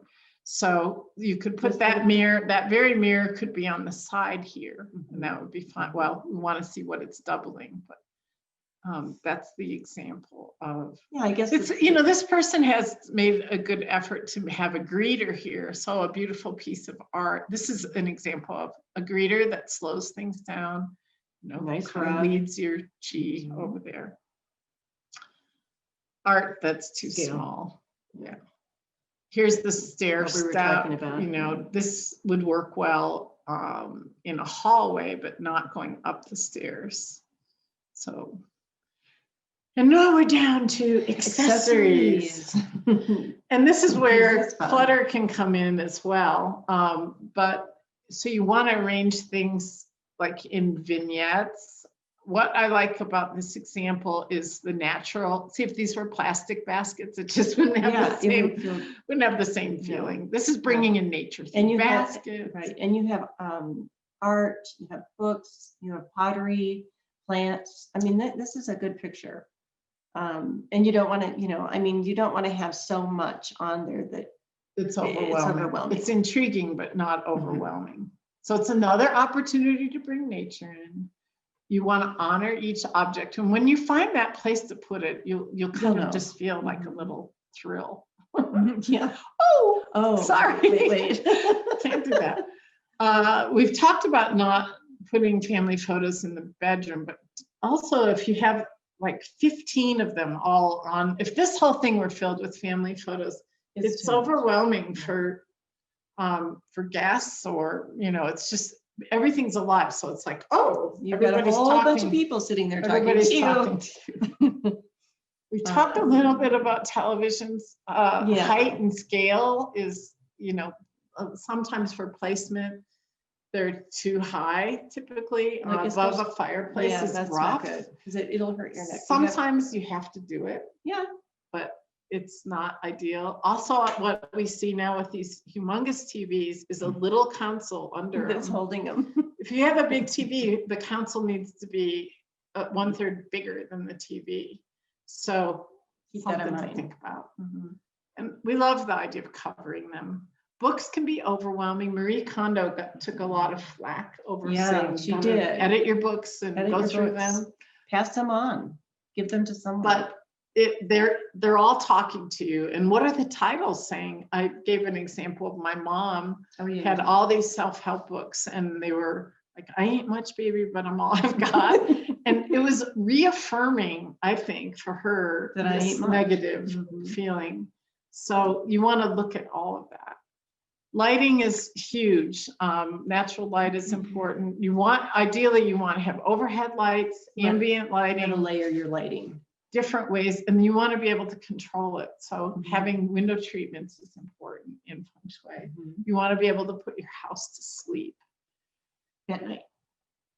So you could put that mirror, that very mirror could be on the side here, and that would be fine. Well, we want to see what it's doubling, but that's the example of. Yeah, I guess it's, this person has made a good effort to have a greeter here. So a beautiful piece of art. This is an example of a greeter that slows things down, nice kind of leads your chi over there. Art that's too small. Yeah. Here's the stair step. This would work well in a hallway, but not going up the stairs. So, and now we're down to accessories. And this is where clutter can come in as well. But so you want to arrange things like in vignettes. What I like about this example is the natural. See, if these were plastic baskets, it just wouldn't have the same feeling. This is bringing in nature. And you baskets, right? And you have art, you have books, you have pottery, plants. I mean, this is a good picture. And you don't want to, you don't want to have so much on there that it's overwhelming. It's intriguing, but not overwhelming. So it's another opportunity to bring nature in. You want to honor each object, and when you find that place to put it, you'll kind of just feel like a little thrill. Yeah. Oh, sorry. Wait. Can't do that. We've talked about not putting family photos in the bedroom, but also if you have like 15 of them all on, if this whole thing were filled with family photos, it's overwhelming for guests, or it's just. Everything's alive, so it's like, you've got a whole bunch of people sitting there talking to you. We talked a little bit about televisions. Height and scale is, sometimes for placement, they're too high. Typically, above a fireplace is rough because it'll hurt your neck. Sometimes you have to do it. Yeah, but it's not ideal. Also, what we see now with these humongous TVs is a little console under that's holding them. If you have a big TV, the console needs to be 1/3 bigger than the TV. So keep that in something mind. to think about. And we love the idea of covering them. Books can be overwhelming. Marie Kondo took a lot of flack over saying, she did. Edit your books and go through them. Pass them on. Give them to someone. But they're all talking to you. And what are the titles saying? I gave an example of my mom had all these self-help books, and they were like, I ain't much, baby, but I'm all I've got. And it was reaffirming, I think, for her, this negative feeling. So you want to look at all of that. Lighting is huge. Natural light is important. Ideally, you want to have overhead lights, ambient You're lighting, gonna layer your lighting. different ways, and you want to be able to control it. So having window treatments is important in Feng Shui. You want to be able to put your house to sleep At night.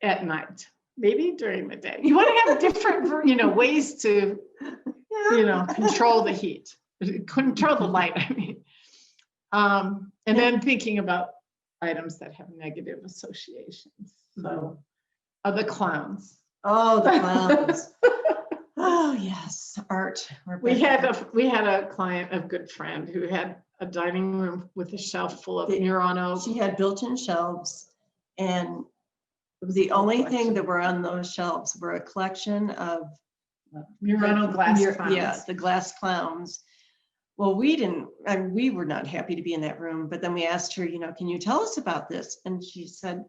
at night, maybe during the day. You want to have different, ways to, control the heat, control the light, I mean. And then thinking about items that have negative associations. So, the clowns. Oh, the clowns. Oh yes, art. We had a client, a good friend, who had a dining room with a shelf full of Murano. She had built-in shelves, and the only thing that were on those shelves were a collection of Murano glass clowns. Yeah, the glass clowns. Well, we were not happy to be in that room, but then we asked her, can you tell us about this? And she said,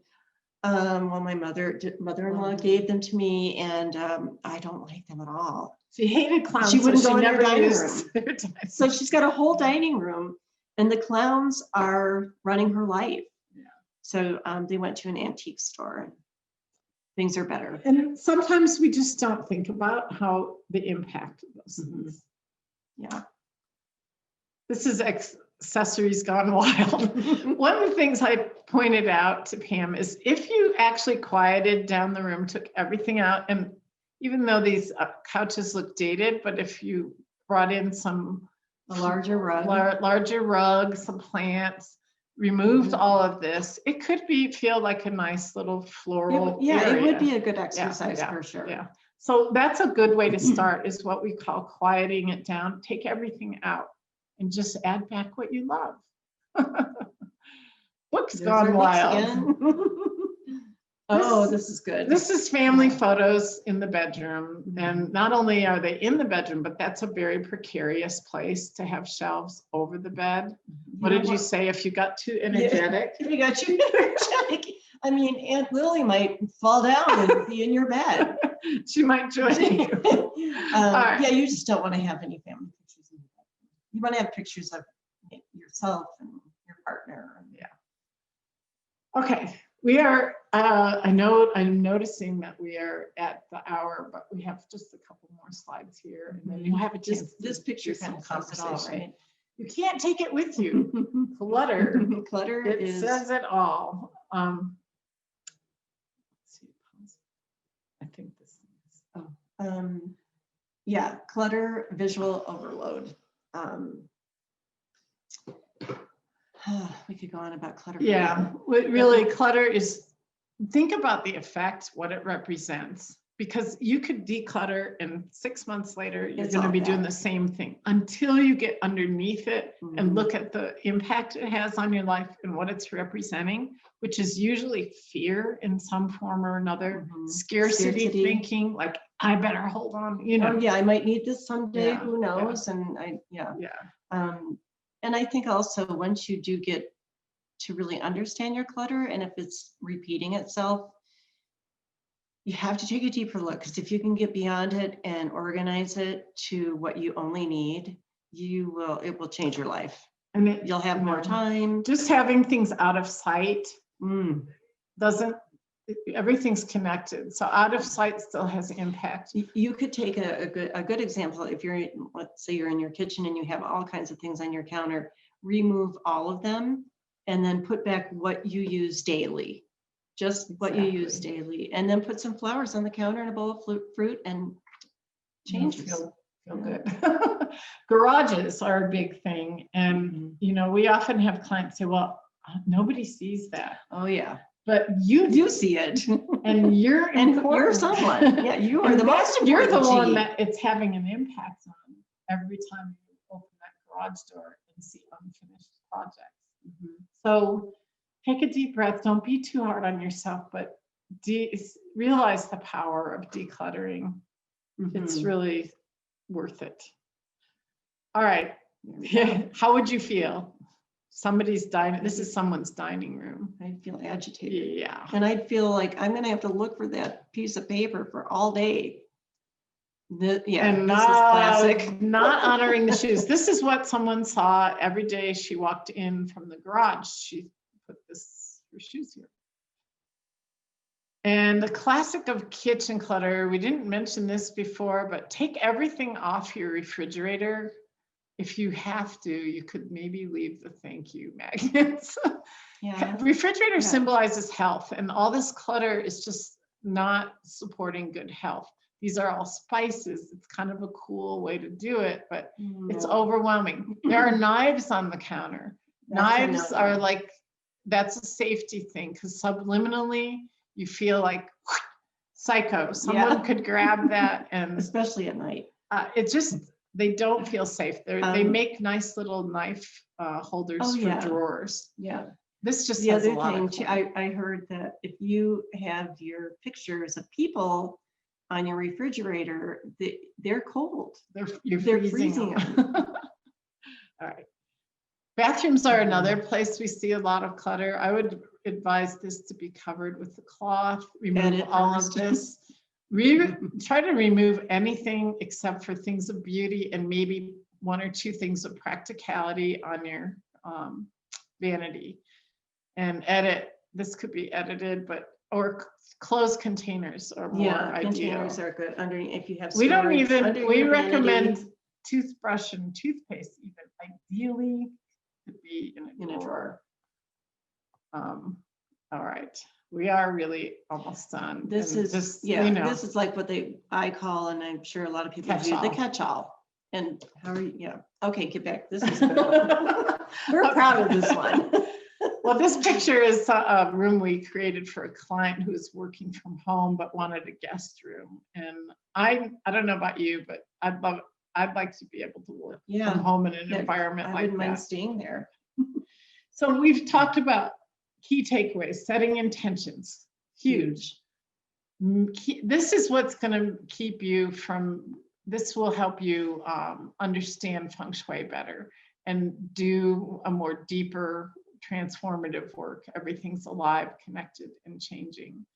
well, my mother-in-law gave them to me, and I don't like them at all. She hated clowns. She wouldn't go in her never dining used room. So she's got a whole dining room, and the clowns are running her life. Yeah. So they went to an antique store, and things are better. And sometimes we just don't think about how the impact of those things. Yeah. This is accessories gone wild. One of the things I pointed out to Pam is if you actually quieted down the room, took everything out, and even though these couches look dated, but if you brought in a larger rug, some plants, removed all of this, it could feel like a nice little floral area. It would be a good exercise for sure. Yeah. So that's a good way to start, is what we call quieting it down. Take everything out and just add back what you love. Books gone wild. Oh, this is good. This is family photos in the bedroom. And not only are they in the bedroom, but that's a very precarious place to have shelves over the bed. What did you say? If you got too energetic? If you got too energetic. I mean, Aunt Lily might fall down and be in your bed. She might join you. Right. Yeah, you just don't want to have any family pictures in your bedroom. You want to have pictures of yourself and your partner. Yeah. Okay. We are, I'm noticing that we are at the hour, but we have just a couple more slides here. And then you'll have a chance. This picture kind of says it all, right? You can't take it with you. Clutter. Clutter It says it all. Let's see. I think this is. Yeah, clutter, visual overload. We could go on about clutter. Yeah, really, clutter is, think about the effect, what it represents, because you could declutter and 6 months later, you're going to be doing the same thing until you get underneath it and look at the impact it has on your life and what it's representing, which is usually fear in some form or another, scarcity thinking, like, I better hold on, Oh, yeah, I might need this someday, who knows? And and I think also once you do get to really understand your clutter, and if it's repeating itself, you have to take a deeper look, because if you can get beyond it and organize it to what you only need, it will change your life. And you'll have more time. Just having things out of sight everything's connected. So out of sight still has impact. You could take a good example. If let's say you're in your kitchen and you have all kinds of things on your counter, remove all of them and then put back what you use daily, just what you use daily, and then put some flowers on the counter and a bowl of fruit and change. Feel good. Garages are a big thing. And, we often have clients say, well, nobody sees that. Oh yeah. But you see it, and you're someone. Yeah, you are the most. You're the one that it's having an impact on every time you open that garage door and see unfinished projects. So take a deep breath. Don't be too hard on yourself, but realize the power of decluttering. It's really worth it. All right. How would you feel? Somebody's dining. This is someone's dining room. I'd feel agitated. Yeah. And I'd feel like I'm going to have to look for that piece of paper for all day. Yeah, And this is classic. not honoring the shoes. This is what someone saw every day she walked in from the garage. She put her shoes here. And the classic of kitchen clutter, we didn't mention this before, but take everything off your refrigerator. If you have to, you could maybe leave the thank you magnets. Yeah. Refrigerator symbolizes health, and all this clutter is just not supporting good health. These are all spices. It's kind of a cool way to do it, but it's overwhelming. There are knives on the counter. Knives are like, that's a safety thing, because subliminally you feel like psycho. Someone could grab that, and especially at night. They don't feel safe. They make nice little knife holders for drawers. Yeah. This just the has other a lot thing of too, I heard that if you have your pictures of people on your refrigerator, they're cold. You're They're freezing them. All right. Bathrooms are another place we see a lot of clutter. I would advise this to be covered with the cloth. Remove all of this. Try to remove anything except for things of beauty and maybe one or two things of practicality on your vanity. And edit. This could be edited, or closed containers are more ideal. Containers are good underneath if you have. We don't even. We recommend vanity. Toothbrush and toothpaste even ideally to be in a drawer. All right, we are really almost done. This is just, this is like what I call, and I'm sure a lot of people do, the catch-all. And how are you? Yeah. Okay, get back. This is good. We're proud of this one. Well, this picture is a room we created for a client who's working from home but wanted a guest room. And I don't know about you, but I'd like to be able to work from home in an environment like that. I wouldn't mind staying there. So we've talked about key takeaways, setting intentions, huge. This is what's going to keep you from, this will help you understand Feng Shui better and do a more deeper transformative work. Everything's alive, connected, and changing.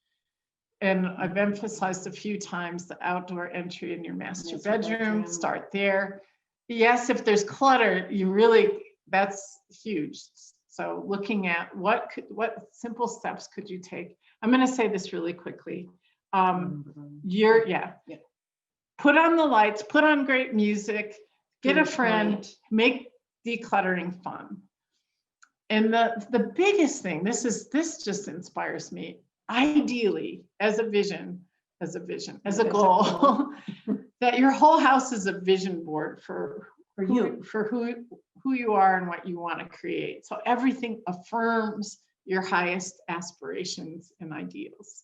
And I've emphasized a few times the outdoor entry in your master bedroom. Start there. Yes, if there's clutter, that's huge. So looking at what simple steps could you take? I'm going to say this really quickly. Put on the lights, put on great music, get a friend, make decluttering fun. And the biggest thing, this just inspires me, ideally as a goal, that your whole house is a vision board for who you are and what you want to create. So everything affirms your highest aspirations and ideals.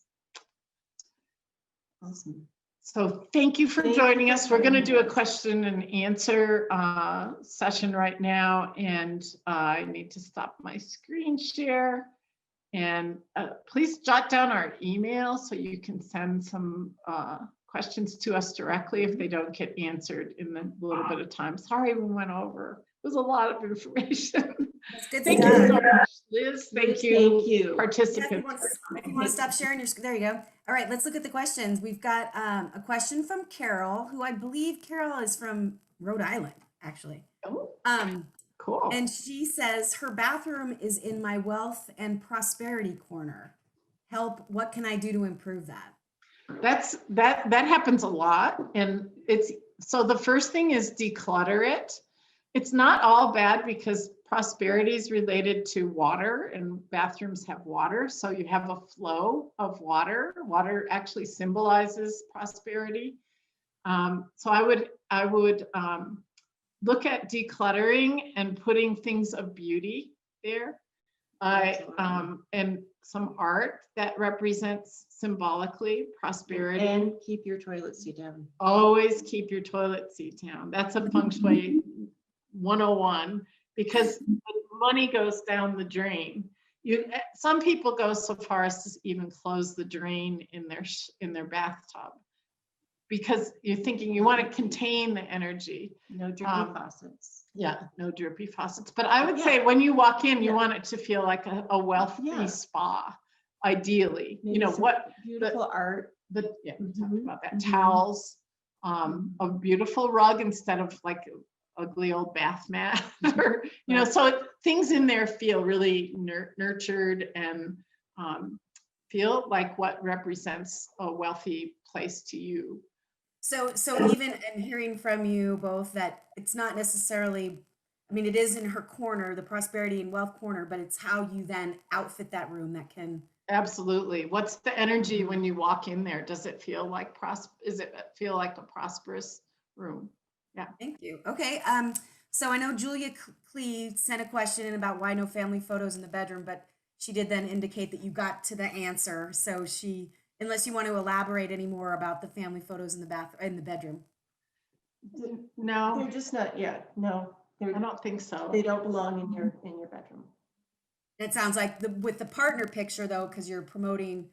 Awesome. So thank you for joining us. We're going to do a question and answer session right now, and I need to stop my screen share. And please jot down our email so you can send some questions to us directly if they don't get answered in a little bit of time. Sorry we went over. It was a lot of information. That's good Thank you so much, Liz. Thank you, participants. If you want to stop sharing your screen, there you go. All right, let's look at the questions. We've got a question from Carol, who I believe Carol is from Rhode Island, actually. Oh, cool. And she says, her bathroom is in my wealth and prosperity corner. Help, what can I do to improve that? That happens a lot. And so the first thing is declutter it. It's not all bad because prosperity is related to water, and bathrooms have water. So you have a flow of water. Water actually symbolizes prosperity. So I would look at decluttering and putting things of beauty there. And some art that represents symbolically prosperity. And keep your toilet seat down. Always keep your toilet seat down. That's a Feng Shui 101, because money goes down the drain. Some people go so far as to even close the drain in their bathtub, because you're thinking you want to contain the energy. No drippy faucets. Yeah, no drippy faucets. But I would say when you walk in, you want it to feel like a wealthy spa, ideally. Maybe what beautiful art. We talked about that. Towels, a beautiful rug instead of like ugly old bath mat, or, you know, so things in there feel really nurtured and feel like what represents a wealthy place to you. So even and hearing from you both that it's not necessarily, I mean, it is in her corner, the prosperity and wealth corner, but it's how you then outfit that room that can. Absolutely. What's the energy when you walk in there? Does it feel like is it feel like a prosperous room? Yeah. Thank you. Okay. So I know Julia Clee sent a question in about why no family photos in the bedroom, but she did then indicate that you got to the answer. So unless you want to elaborate any more about the family photos in the bedroom. No, They're just not yet. No, I don't think so. they don't belong in your bedroom. It sounds like with the partner picture though, because you're promoting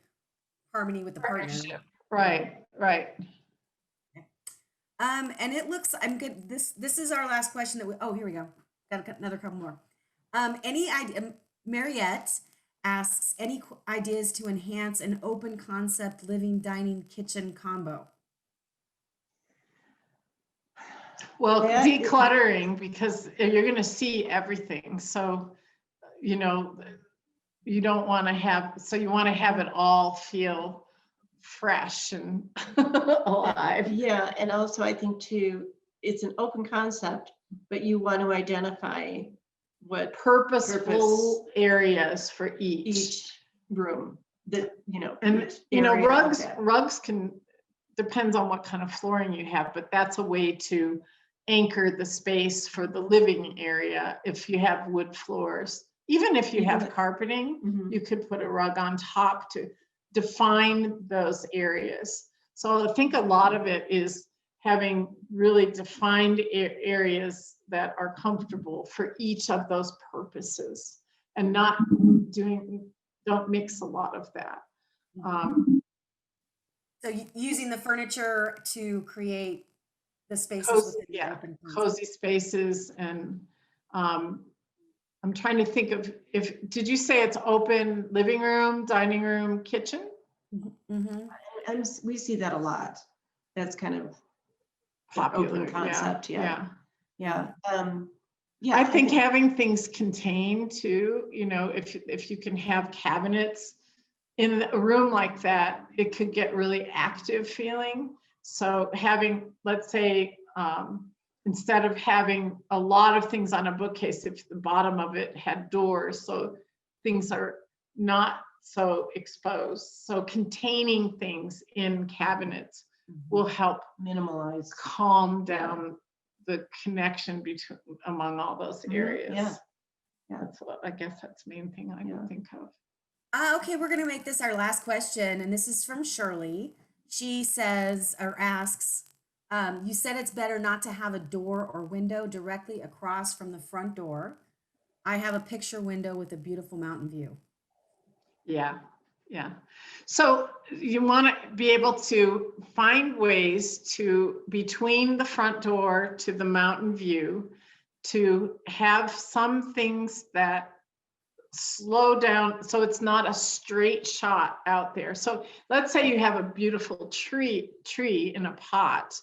harmony with the partner. Right, right. And it looks, I'm good. This is our last question here we go. Got another couple more. Any idea, Mariette asks, any ideas to enhance an open concept living, dining, kitchen combo? Well, decluttering, because you're going to see everything. So, you know, you don't want to have, so you want to have it all feel fresh and alive. Yeah, and also I think too, it's an open concept, but you want to identify what Purposeful areas for each room that, you know, and each you know, area of rugs can, depends on what kind of flooring you have, but that's a way to anchor the space for the living area. If you have wood floors, even if you have carpeting, Mhm. you could put a rug on top to define those areas. So I think a lot of it is having really defined areas that are comfortable for each of those purposes, and not don't mix a lot of that. So using the furniture to create the spaces Cozy, within the open concept. cozy spaces. And I'm trying to think of, did you say it's open living room, dining room, kitchen? Mm-hmm. And we see that a lot. That's kind of Popular, open concept. Yeah. Yeah. I think having things contained too, you know, if you can have cabinets in a room like that, it could get really active feeling. So having, let's say, instead of having a lot of things on a bookcase, if the bottom of it had doors, so things are not so exposed. So containing things in cabinets will help minimalize, calm down the connection among all those areas. Yeah. That's what, I guess that's the main thing I can think of. Okay, we're going to make this our last question, and this is from Shirley. She says, or asks, you said it's better not to have a door or window directly across from the front door. I have a picture window with a beautiful mountain view. Yeah. So you want to be able to find ways to, between the front door to the mountain view, to have some things that slow down, so it's not a straight shot out there. So let's say you have a beautiful tree in a pot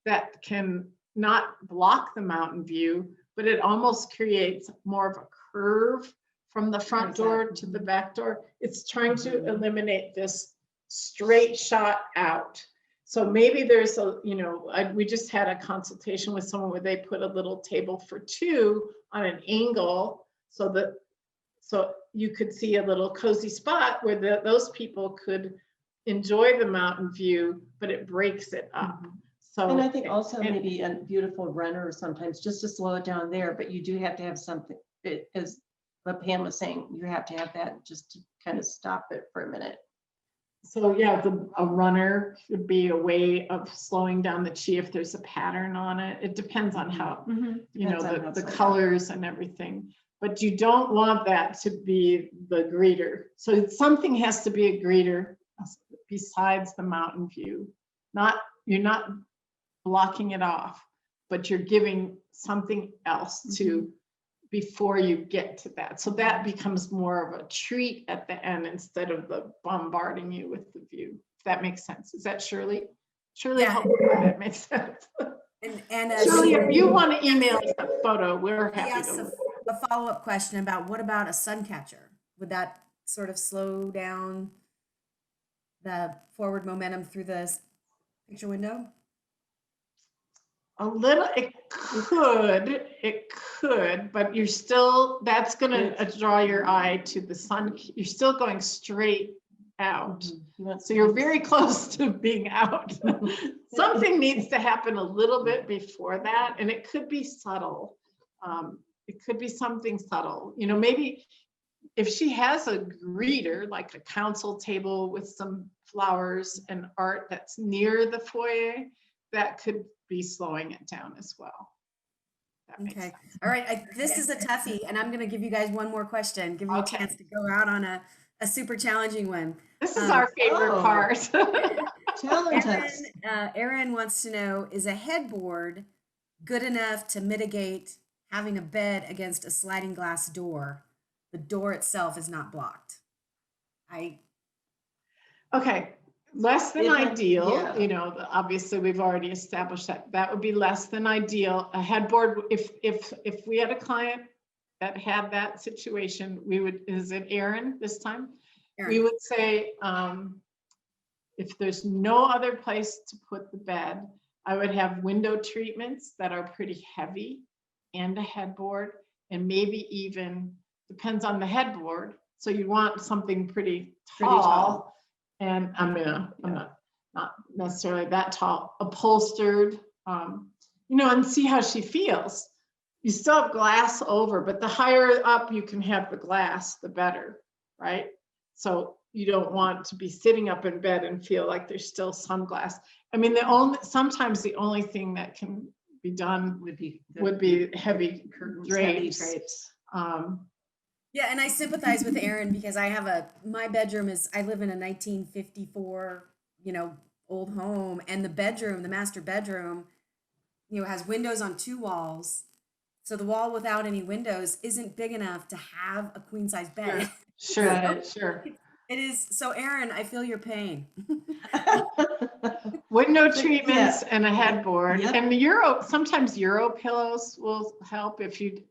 that can not block the mountain view, but it almost creates more of a curve from the front door to the back door. It's trying to eliminate this straight shot out. So maybe there's a, you know, we just had a consultation with someone where they put a little table for two on an angle so you could see a little cozy spot where those people could enjoy the mountain view, but it breaks it up. So, and I think also maybe a beautiful runner sometimes just to slow it down there, but you do have to have something, as what Pam was saying, you have to have that just to kind of stop it for a minute. So yeah, a runner could be a way of slowing down the chi if there's a pattern on it. It depends on how, you know, the colors and everything. But you don't want that to be the greeter. So something has to be a greeter besides the mountain view. You're not blocking it off, but you're giving something else to before you get to that. So that becomes more of a treat at the end instead of the bombarding you with the view. If that makes sense. Is that Shirley? Truly Yeah. hopeful that makes sense. And Shirley, if you want to email us a photo, we're he happy asks to. a follow-up question about what about a sun catcher? Would that sort of slow down the forward momentum through the picture window? A little, it could, but you're still, that's gonna draw your eye to the sun. You're still going straight out. So you're very close to being out. Something needs to happen a little bit before that, and it could be subtle. It could be something subtle. You know, maybe if she has a greeter, like a council table with some flowers and art that's near the foyer, that could be slowing it down as well. That makes Okay. sense. All right. This is a toughie, and I'm going to give you guys one more question. Give you a Okay. chance to go out on a super challenging one. This is our favorite Oh. part. Challenge us. Erin wants to know, is a headboard good enough to mitigate having a bed against a sliding glass door? The door itself is not blocked. Okay, less than It had- ideal, yeah. you know, obviously we've already established that. That would be less than ideal. A headboard, if we had a client that had that situation, we would, is it Erin this time? Erin. We would say, if there's no other place to put the bed, I would have window treatments that are pretty heavy and a headboard, and maybe even, depends on the headboard. So you want something pretty tall. And I'm not necessarily that tall, upholstered, you know, and see how she feels. You still have glass over, but the higher up you can have the glass, the better, right? So you don't want to be sitting up in bed and feel like there's still some glass. I mean, sometimes the only thing that can be done would be heavy Curtains, drapes. heavy drapes. Yeah, and I sympathize with Erin because my bedroom is, I live in a 1954, you know, old home, and the master bedroom, you know, has windows on 2 walls. So the wall without any windows isn't big enough to have a queen size bed. Sure, Right. sure. It is. So Erin, I feel your pain. Window But, treatments yeah. and a headboard, Yep. and sometimes Euro pillows will help even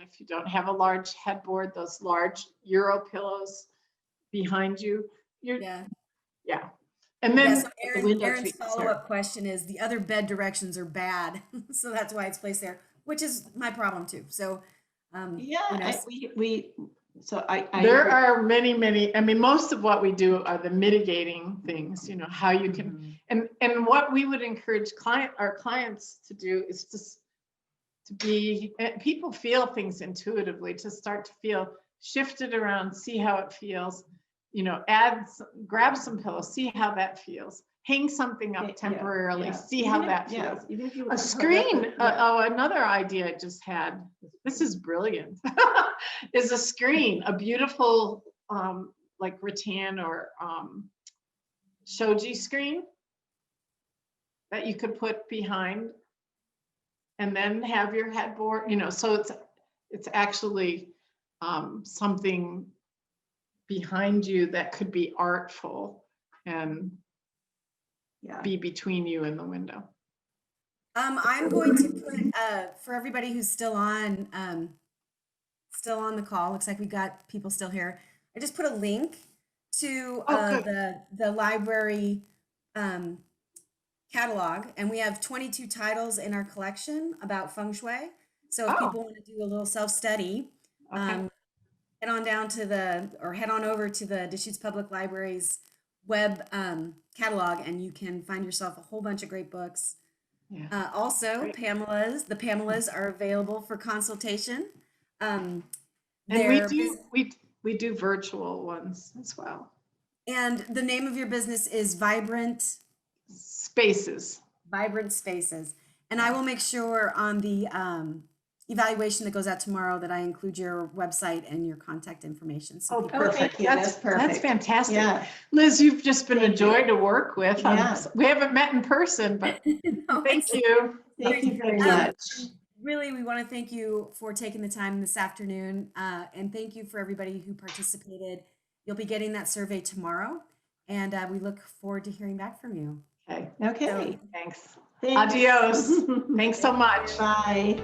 if you don't have a large headboard, those large Euro pillows behind you. Yeah. Yeah. And then, Yeah, so window Erin's treatments follow-up question is the other bed directions are bad. So that's why it's placed there, which is my problem too. So, Yeah, you know, there agree. are many, I mean, most of what we do are the mitigating things, you know, how you can, and what we would encourage our clients to do is just to be, people feel things intuitively, to start to feel, shift it around, see how it feels, you know, grab some pillows, see how that feels, hang something up temporarily, see how that feels. Even if you A screen, another idea I just had, this is brilliant, is a screen, a beautiful like rattan or shoji screen that you could put behind and then have your headboard, you know, so it's actually something behind you that could be artful and be between you and the window. I'm going to put for everybody who's still on the call. Looks like we got people still here. I just put a link to the library catalog, and we have 22 titles in our collection about feng shui. So if people want to do a little self-study, head on over to the Deschutes Public Library's web catalog, and you can find yourself a whole bunch of great books. Yeah. Also, the Pamelas are available for consultation. And we do virtual ones as well. And the name of your business is Vibrant Spaces. And I will make sure on the evaluation that goes out tomorrow that I include your website and your contact information. So Perfect. That's perfect. That's fantastic. Yeah. Liz, you've just been a joy to work with. Yeah. We haven't met in person, but thank you. Thank you very much. Really, we want to thank you for taking the time this afternoon, and thank you for everybody who participated. You'll be getting that survey tomorrow, and we look forward to hearing back from you. Okay, Okay. thanks. Thanks. Adios. Thanks so much. Bye.